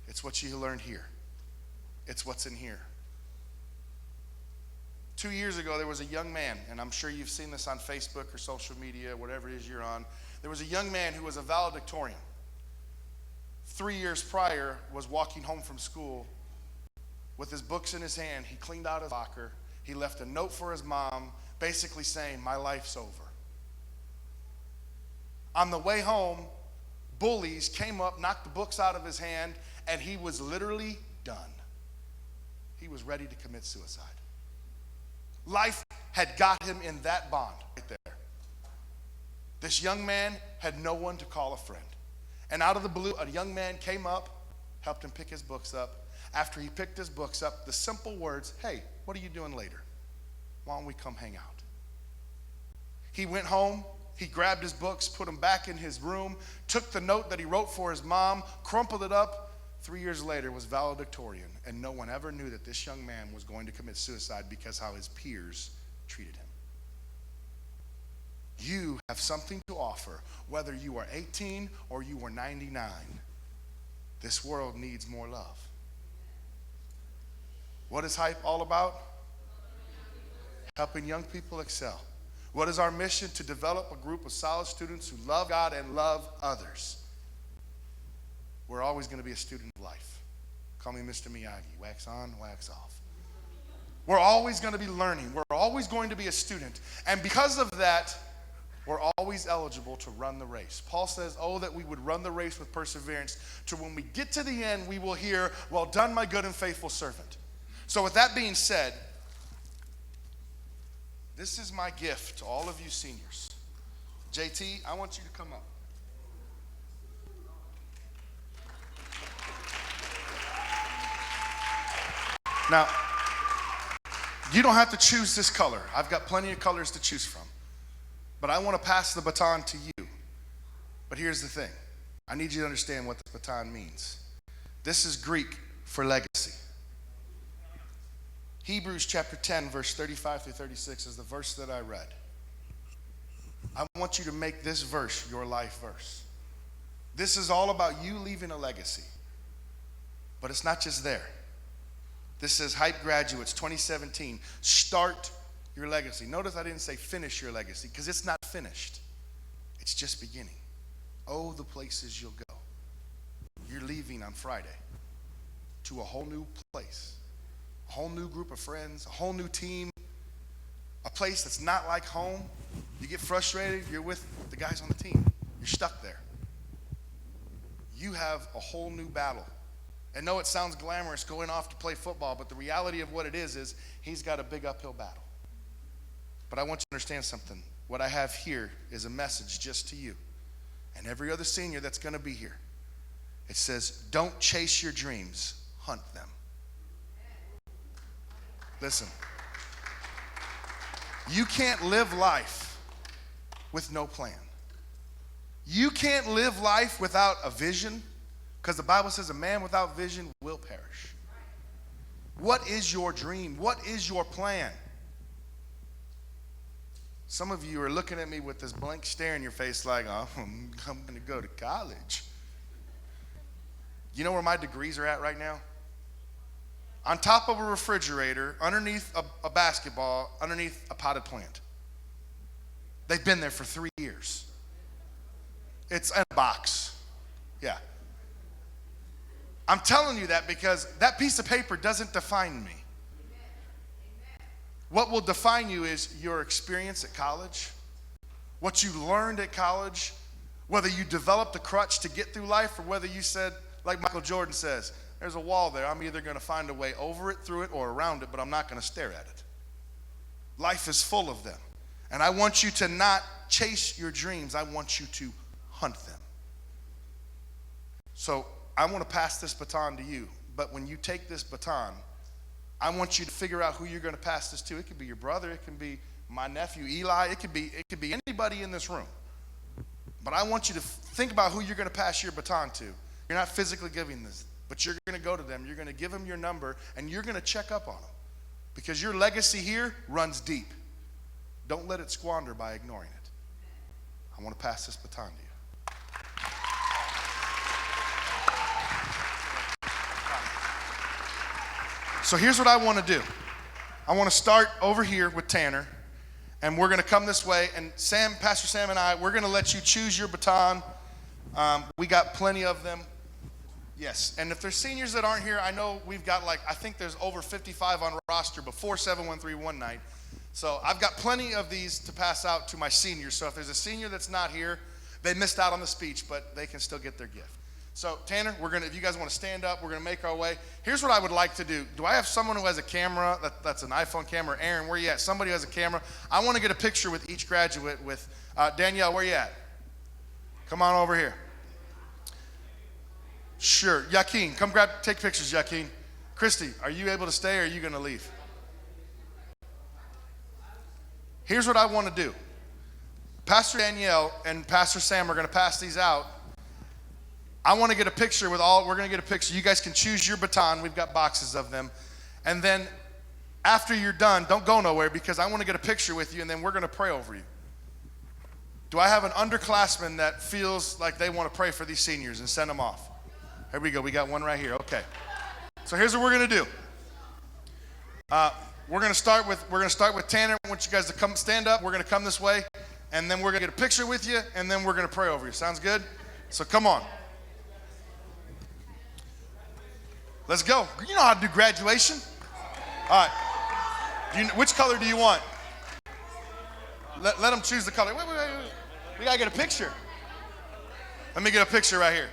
B: It's what you learned here. It's what's in here. 2 years ago, there was a young man, and I'm sure you've seen this on Facebook or social media, whatever it is you're on. There was a young man who was a valedictorian. 3 years prior, was walking home from school with his books in his hand. He cleaned out his locker. He left a note for his mom, basically saying, "My life's over." On the way home, bullies came up, knocked the books out of his hand, and he was literally done. He was ready to commit suicide. Life had got him in that bond right there. This young man had no one to call a friend. And out of the blue, a young man came up, helped him pick his books up. After he picked his books up, the simple words, "Hey, what are you doing later? Why don't we come hang out?" He went home, he grabbed his books, put them back in his room, took the note that he wrote for his mom, crumpled it up. 3 years later was valedictorian, and no one ever knew that this young man was going to commit suicide because how his peers treated him. You have something to offer, whether you are 18 or you are 99. This world needs more love. What is Hype all about? Helping young people excel. What is our mission? To develop a group of solid students who love God and love others. We're always going to be a student of life. Call me Mr. Miyagi. Wax on, wax off. We're always going to be learning. We're always going to be a student. And because of that, we're always eligible to run the race. Paul says, "Oh, that we would run the race with perseverance, to when we get to the end, we will hear, 'Well done, my good and faithful servant.'" So with that being said, this is my gift to all of you seniors. JT, I want you to come up. Now, you don't have to choose this color. I've got plenty of colors to choose from. But I want to pass the baton to you. But here's the thing. I need you to understand what this baton means. This is Greek for legacy. Hebrews chapter 10, verse 35 through 36 is the verse that I read. I want you to make this verse your life verse. This is all about you leaving a legacy. But it's not just there. This says, Hype graduates 2017, start your legacy. Notice I didn't say finish your legacy, because it's not finished. It's just beginning. Oh, the places you'll go. You're leaving on Friday to a whole new place, a whole new group of friends, a whole new team, a place that's not like home. You get frustrated, you're with the guys on the team. You're stuck there. You have a whole new battle. And no, it sounds glamorous going off to play football, but the reality of what it is he's got a big uphill battle. But I want you to understand something. What I have here is a message just to you and every other senior that's going to be here. It says, don't chase your dreams, hunt them. Listen, you can't live life with no plan. You can't live life without a vision, because the Bible says a man without vision will perish. What is your dream? What is your plan? Some of you are looking at me with this blank stare in your face like, oh, I'm going to go to college. You know where my degrees are at right now? On top of a refrigerator, underneath a basketball, underneath a potted plant. They've been there for 3 years. It's in a box. Yeah. I'm telling you that because that piece of paper doesn't define me. What will define you is your experience at college, what you learned at college, whether you developed a crutch to get through life or whether you said, like Michael Jordan says, there's a wall there. I'm either going to find a way over it, through it, or around it, but I'm not going to stare at it. Life is full of them. And I want you to not chase your dreams. I want you to hunt them. So I want to pass this baton to you. But when you take this baton, I want you to figure out who you're going to pass this to. It could be your brother. It can be my nephew, Eli. It could be anybody in this room. But I want you to think about who you're going to pass your baton to. You're not physically giving this, but you're going to go to them. You're going to give them your number, and you're going to check up on them. Because your legacy here runs deep. Don't let it squander by ignoring it. I want to pass this baton to you. So here's what I want to do. I want to start over here with Tanner, and we're going to come this way. And Sam, Pastor Sam and I, we're going to let you choose your baton. We got plenty of them. Yes, and if there's seniors that aren't here, I know we've got I think there's over 55 on roster before 713 one night. So I've got plenty of these to pass out to my seniors. So if there's a senior that's not here, They missed out on the speech, but they can still get their gift. So Tanner, if you guys want to stand up, we're gonna make our way. Here's what I would like to do. Do I have someone who has a camera, that's an iPhone camera? Aaron, where you at? Somebody who has a camera. I wanna get a picture with each graduate with, Danielle, where you at? Come on over here. Sure, Joaquin, come take pictures, Joaquin. Christy, are you able to stay or are you gonna leave? Here's what I wanna do. Pastor Danielle and Pastor Sam are gonna pass these out. I want to get a picture we're going to get a picture. You guys can choose your baton. We've got boxes of them. And then after you're done, don't go nowhere because I want to get a picture with you and then we're going to pray over you. Do I have an underclassman that feels like they want to pray for these seniors and send them off? Here we go. We got one right here. Okay. So here's what we're going to do. We're going to start with Tanner. I want you guys to come stand up. We're going to come this way and then we're going to get a picture with you and then we're going to pray over you. Sounds good? So come on. Let's go. You know how to do graduation. All right. Which color do you want? Let them choose the color. Wait. We got to get a picture. Let me get a picture right here.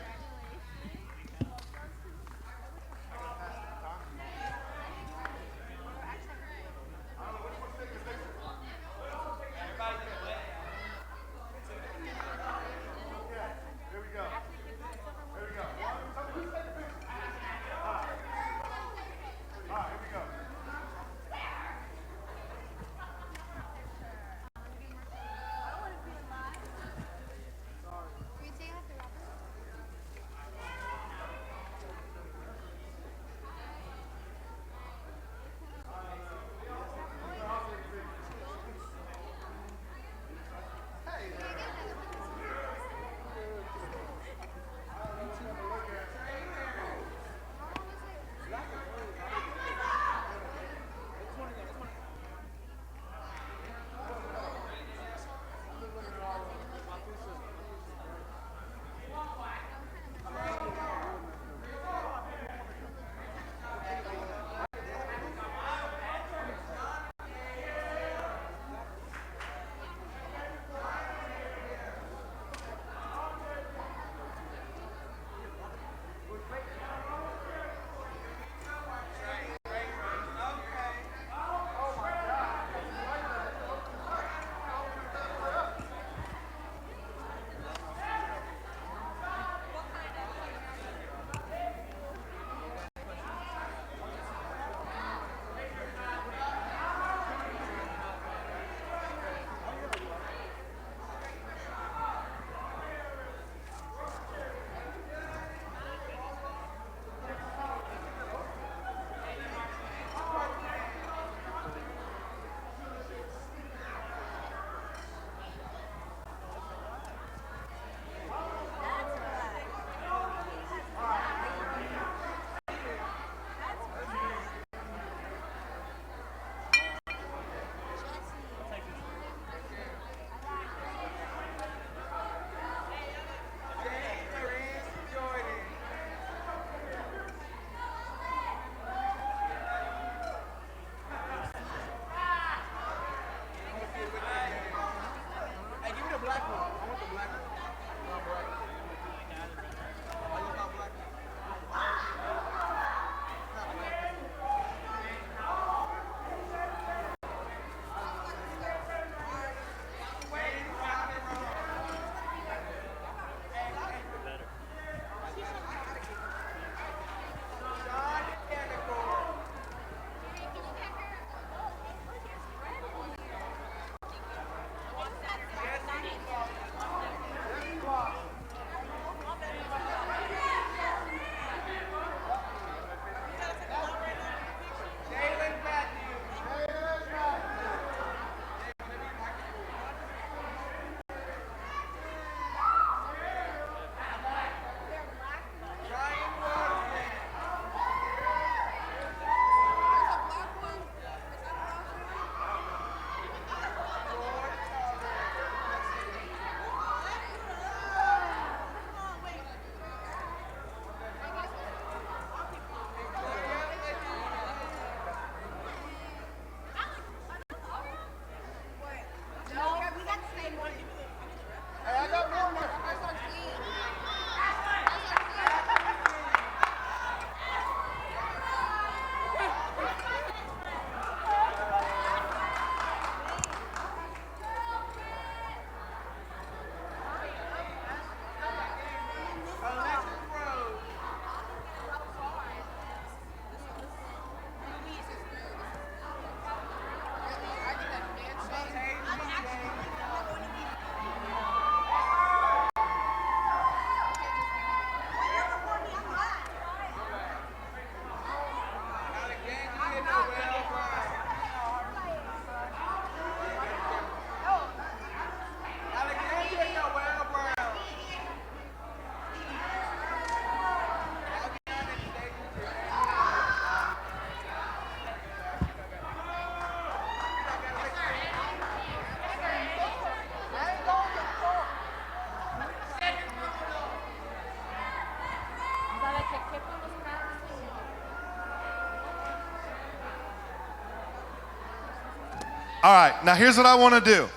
B: All right, now here's what I want to do.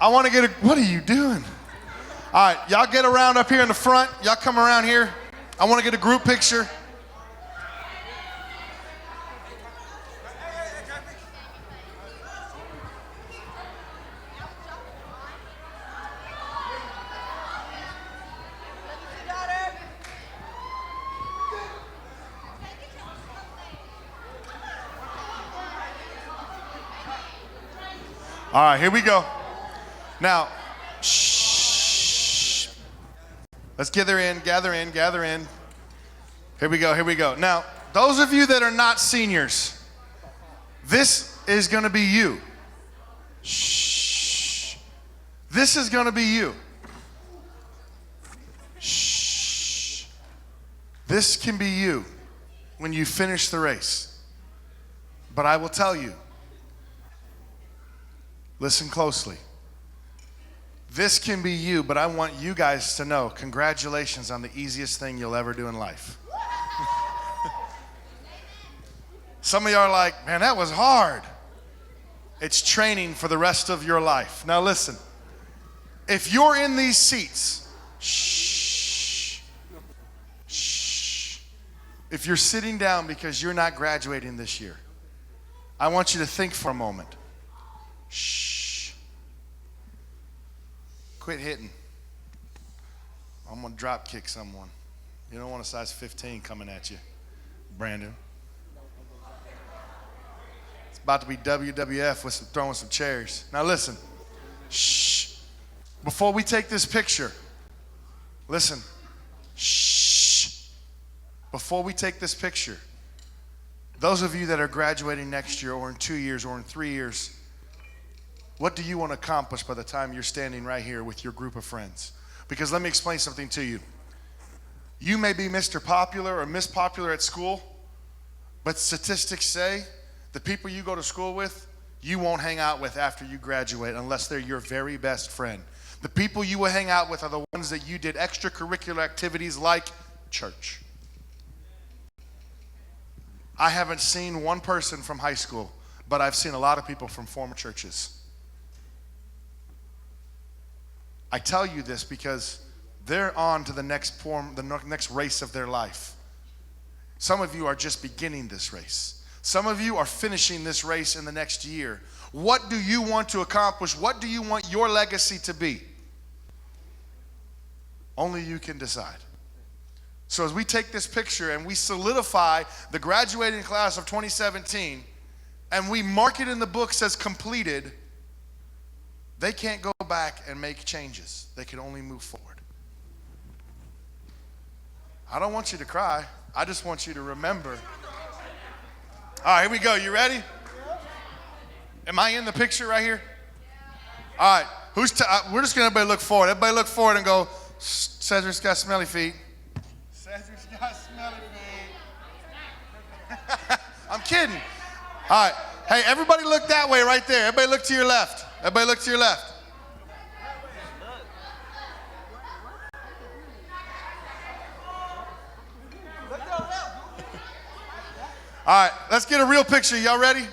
B: I want to get a, what are you doing? All right, y'all get around up here in the front. Y'all come around here. I want to get a group picture. All right, here we go. Now, shh. Let's gather in. Here we go. Now, those of you that are not seniors, this is going to be you. Shh. This is going to be you. Shh. This can be you when you finish the race. But I will tell you, listen closely. This can be you, but I want you guys to know, congratulations on the easiest thing you'll ever do in life. Some of you are like, man, that was hard. It's training for the rest of your life. Now listen, if you're in these seats, shh. If you're sitting down because you're not graduating this year, I want you to think for a moment. Shh. Quit hitting. I'm going to drop kick someone. You don't want a size 15 coming at you, Brandon. It's about to be WWF with throwing some chairs. Now listen. Shh. Before we take this picture, listen. Shh. Before we take this picture, those of you that are graduating next year or in 2 years or in 3 years, what do you want to accomplish by the time you're standing right here with your group of friends? Because let me explain something to you. You may be Mr. Popular or Miss Popular at school, but statistics say the people you go to school with, you won't hang out with after you graduate unless they're your very best friend. The people you will hang out with are the ones that you did extracurricular activities like church. I haven't seen one person from high school, but I've seen a lot of people from former churches. I tell you this because they're on to the next race of their life. Some of you are just beginning this race. Some of you are finishing this race in the next year. What do you want to accomplish? What do you want your legacy to be? Only you can decide. So as we take this picture and we solidify the graduating class of 2017 and we mark it in the books as completed, they can't go back and make changes. They can only move forward. I don't want you to cry. I just want you to remember. All right, here we go. You ready? Am I in the picture right here? All right. We're just going to everybody look forward. Everybody look forward and go, Cedric's got smelly feet. Cedric's got smelly feet. I'm kidding. All right. Hey, everybody look that way right there. Everybody look to your left. Everybody look to your left. All right, let's get a real picture. Y'all ready?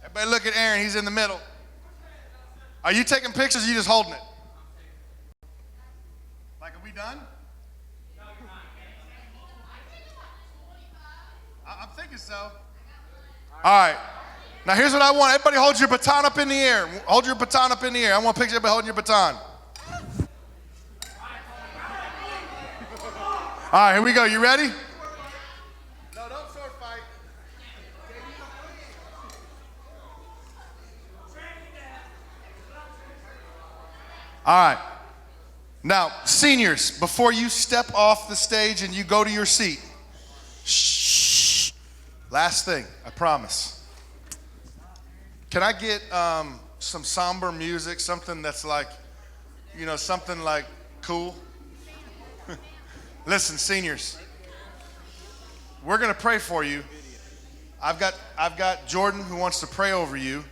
B: Everybody look at Aaron. He's in the middle. Are you taking pictures or are you just holding it? Like, are we done? I'm thinking so. All right. Now here's what I want. Everybody hold your baton up in the air. Hold your baton up in the air. I want to picture everybody holding your baton. All right, here we go. You ready? No, don't sword fight. All right. Now, seniors, before you step off the stage and you go to your seat, shh. Last thing, I promise. Can I get some somber music, something that's like, something like cool? Listen, seniors, we're gonna pray for you. I've got Jordan who wants to pray over you.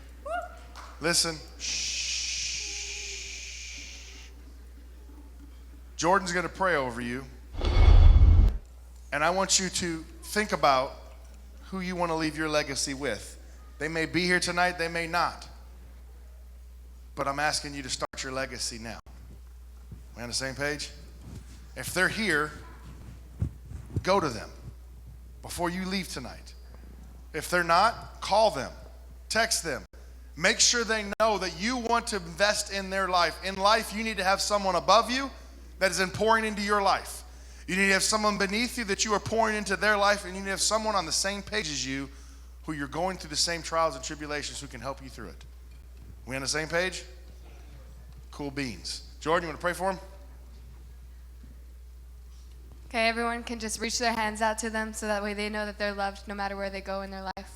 B: Listen, shh. Jordan's gonna pray over you. And I want you to think about who you want to leave your legacy with. They may be here tonight, they may not. But I'm asking you to start your legacy now. We on the same page? If they're here, go to them before you leave tonight. If they're not, call them, text them. Make sure they know that you want to invest in their life. In life, you need to have someone above you that is pouring into your life. You need to have someone beneath you that you are pouring into their life, and you need to have someone on the same page as you who you're going through the same trials and tribulations who can help you through it. We on the same page? Cool beans. Jordan, you want to pray for him?
N: Okay, everyone can just reach their hands out to them so that way they know that they're loved no matter where they go in their life.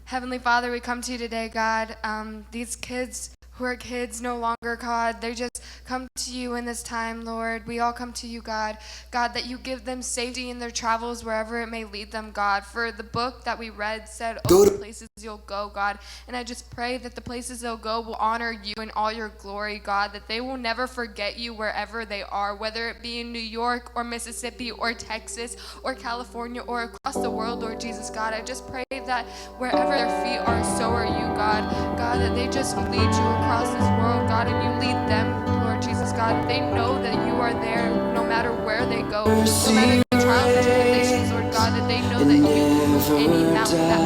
N: Heavenly Father, we come to you today, God. These kids who are kids no longer, God, they just come to you in this time, Lord. We all come to you, God. God, that you give them safety in their travels wherever it may lead them, God. For the book that we read said, all the places you'll go, God. And I just pray that the places they'll go will honor you in all your glory, God, that they will never forget you wherever they are, whether it be in New York or Mississippi or Texas or California or across the world, Lord Jesus, God. I just pray that wherever their feet are, so are you, God. God, that they just lead you across this world, God, and you lead them, Lord Jesus, God. They know that you are there no matter where they go, no matter the trials and tribulations, Lord God, that they know that you can move any mountain that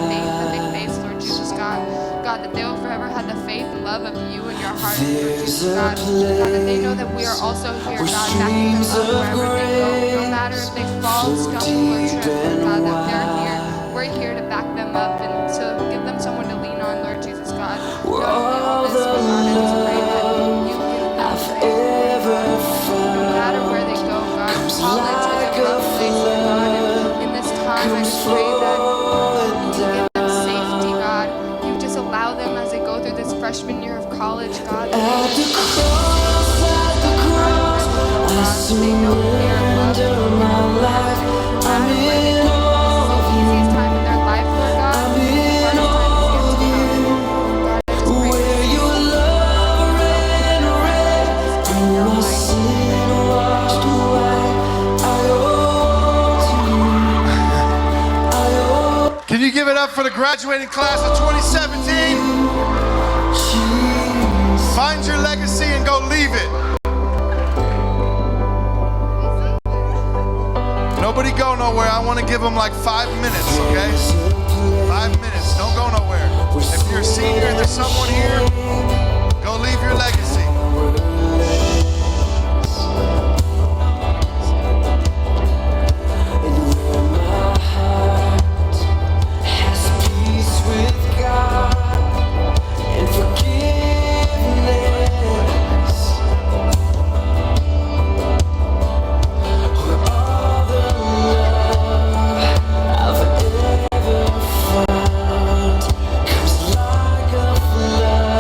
N: they face, Lord Jesus, God. God, that they will forever have the faith and love of you in your heart, Lord Jesus, God. God, that they know that we are also here, God, backing them up wherever they go, no matter if they fall, stumble, or trip, Lord God, that they're here. We're here to back them up and to give them someone to lean on, Lord Jesus, God. Not only all this, but God, I just pray that you give them faith, no matter where they go, God. College is a rough place, Lord God, and in this time, I just pray that you give them safety, God. You just allow them as they go through this freshman year of college, God. They know that they are loved, no matter where they go. Easiest time in their life, Lord God.
B: Can you give it up for the graduating class of 2017? Find your legacy and go leave it. Nobody go nowhere. I want to give them like 5 minutes, okay? 5 minutes. Don't go nowhere. If you're a senior and there's someone here, go leave your legacy.
C: Comes like a flood.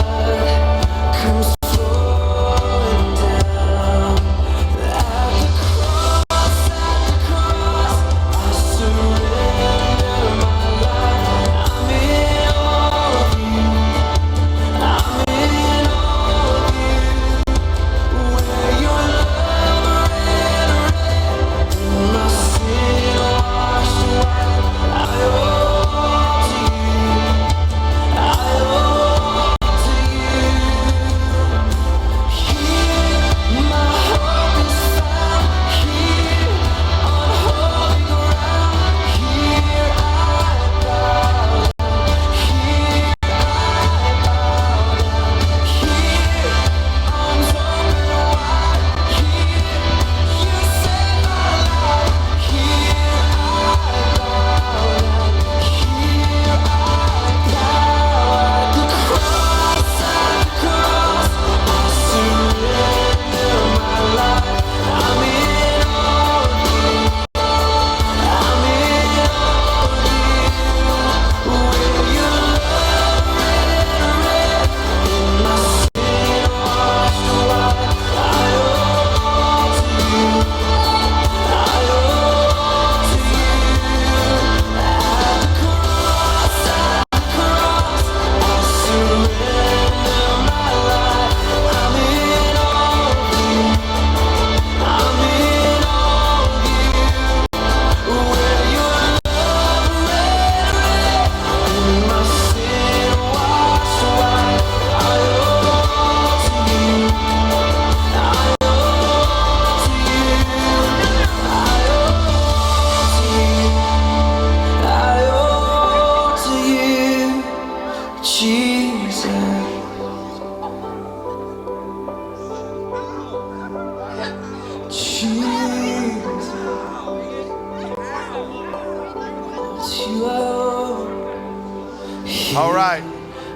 B: All right.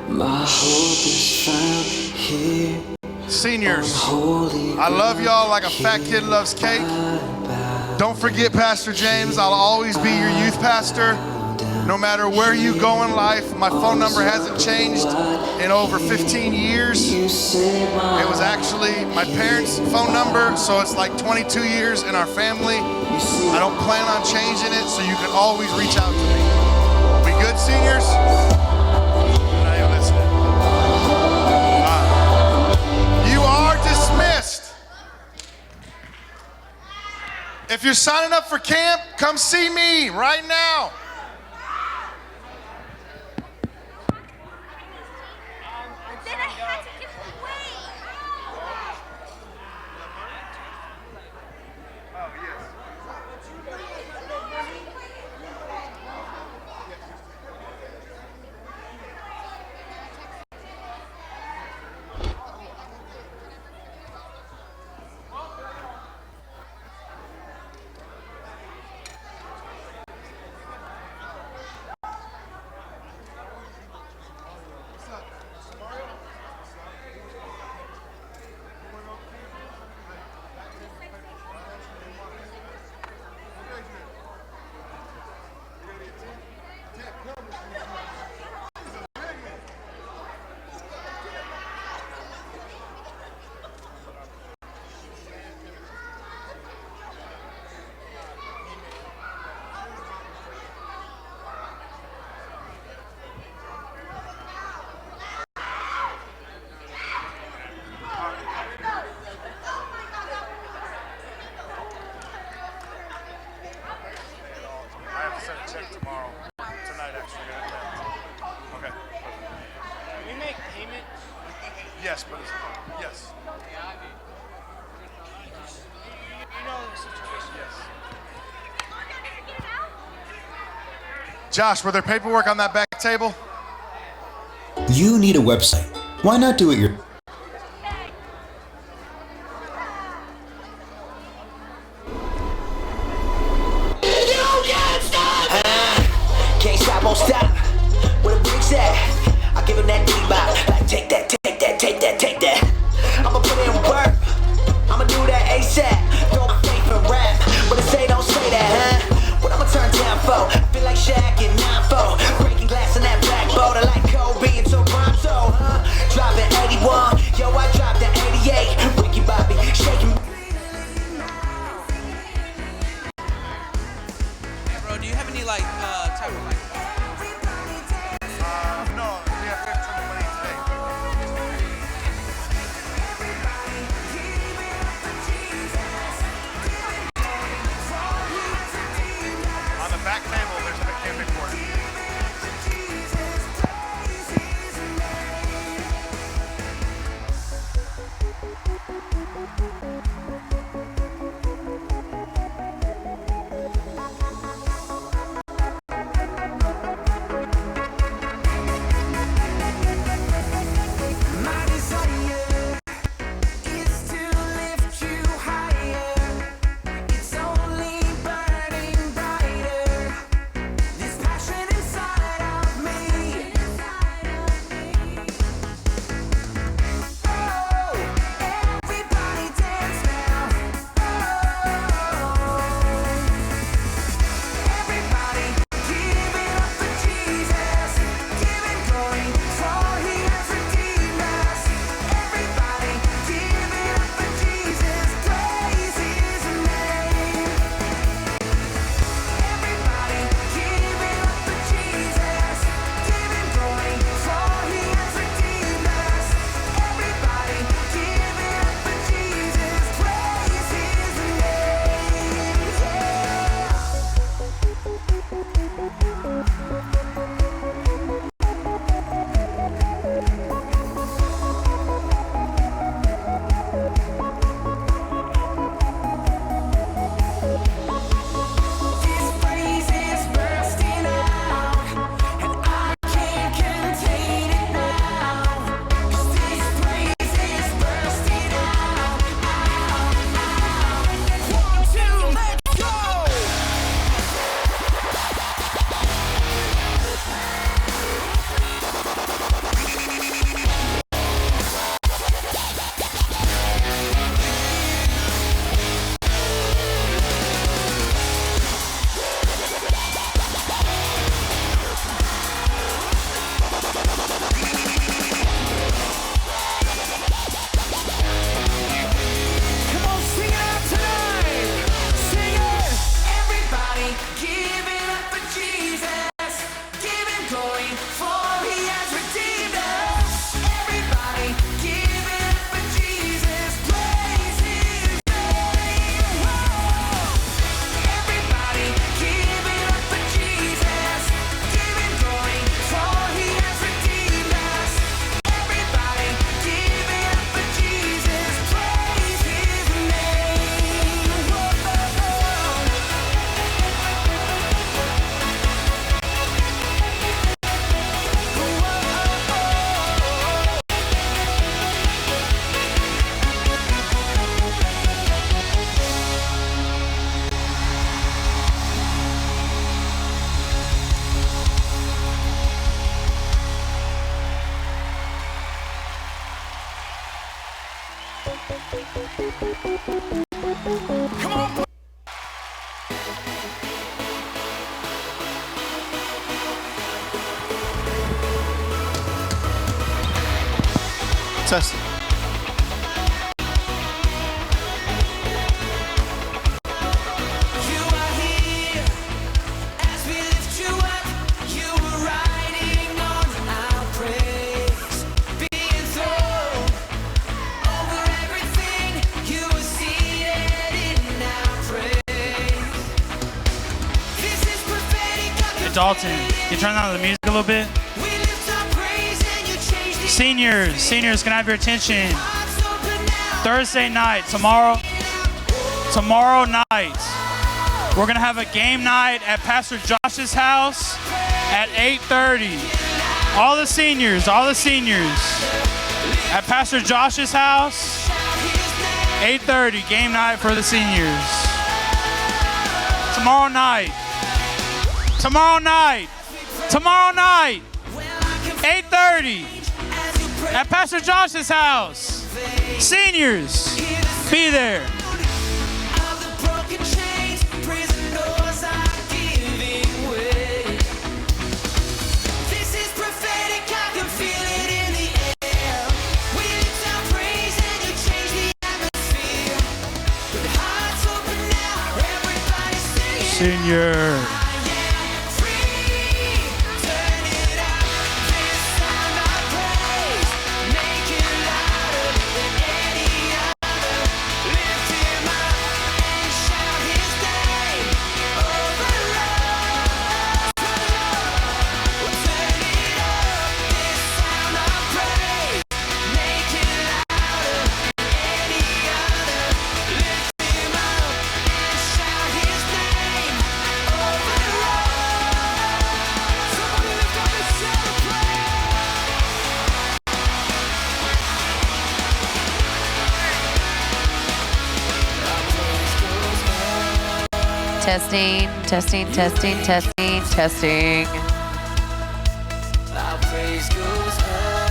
F: My hope is found here.
B: Seniors, I love y'all like a fat kid loves cake. Don't forget Pastor James. I'll always be your youth pastor. No matter where you go in life, my phone number hasn't changed in over 15 years. It was actually my parents' phone number, so it's like 22 years in our family. I don't plan on changing it, so you can always reach out to me. We good, seniors? Not even listening. You are dismissed. If you're signing up for camp, come see me right now. Yes, but it's, yes. Josh, were there paperwork on that back table?
O: You need a website. Why not do it your...
F: Can't stop, won't stop. Where the bricks at? I give him that D-bop. Like, take that, take that, take that, take that. I'ma put in work. I'ma do that ASAP. Throw faith in rap. But they say don't say that, huh? What I'ma turn down for? I feel like Shaq in 9-4. Breaking glass on that black boat. I like Kobe and Toronto, huh? Dropping 81. Yo, I dropped the 88. Ricky Bobby, shaking.
I: Hey, bro, do you have any, like, type of, like...
B: No, we have to turn the money today. Test it.
E: Dalton, can you turn down the music a little bit? Seniors, can I have your attention? Thursday night, tomorrow night, we're gonna have a game night at Pastor Josh's house at 8:30. All the seniors at Pastor Josh's house, 8:30, game night for the seniors. Tomorrow night, 8:30 at Pastor Josh's house. Seniors, be there. Senior.
P: Testing, testing, testing, testing, testing.
F: Our praise goes up.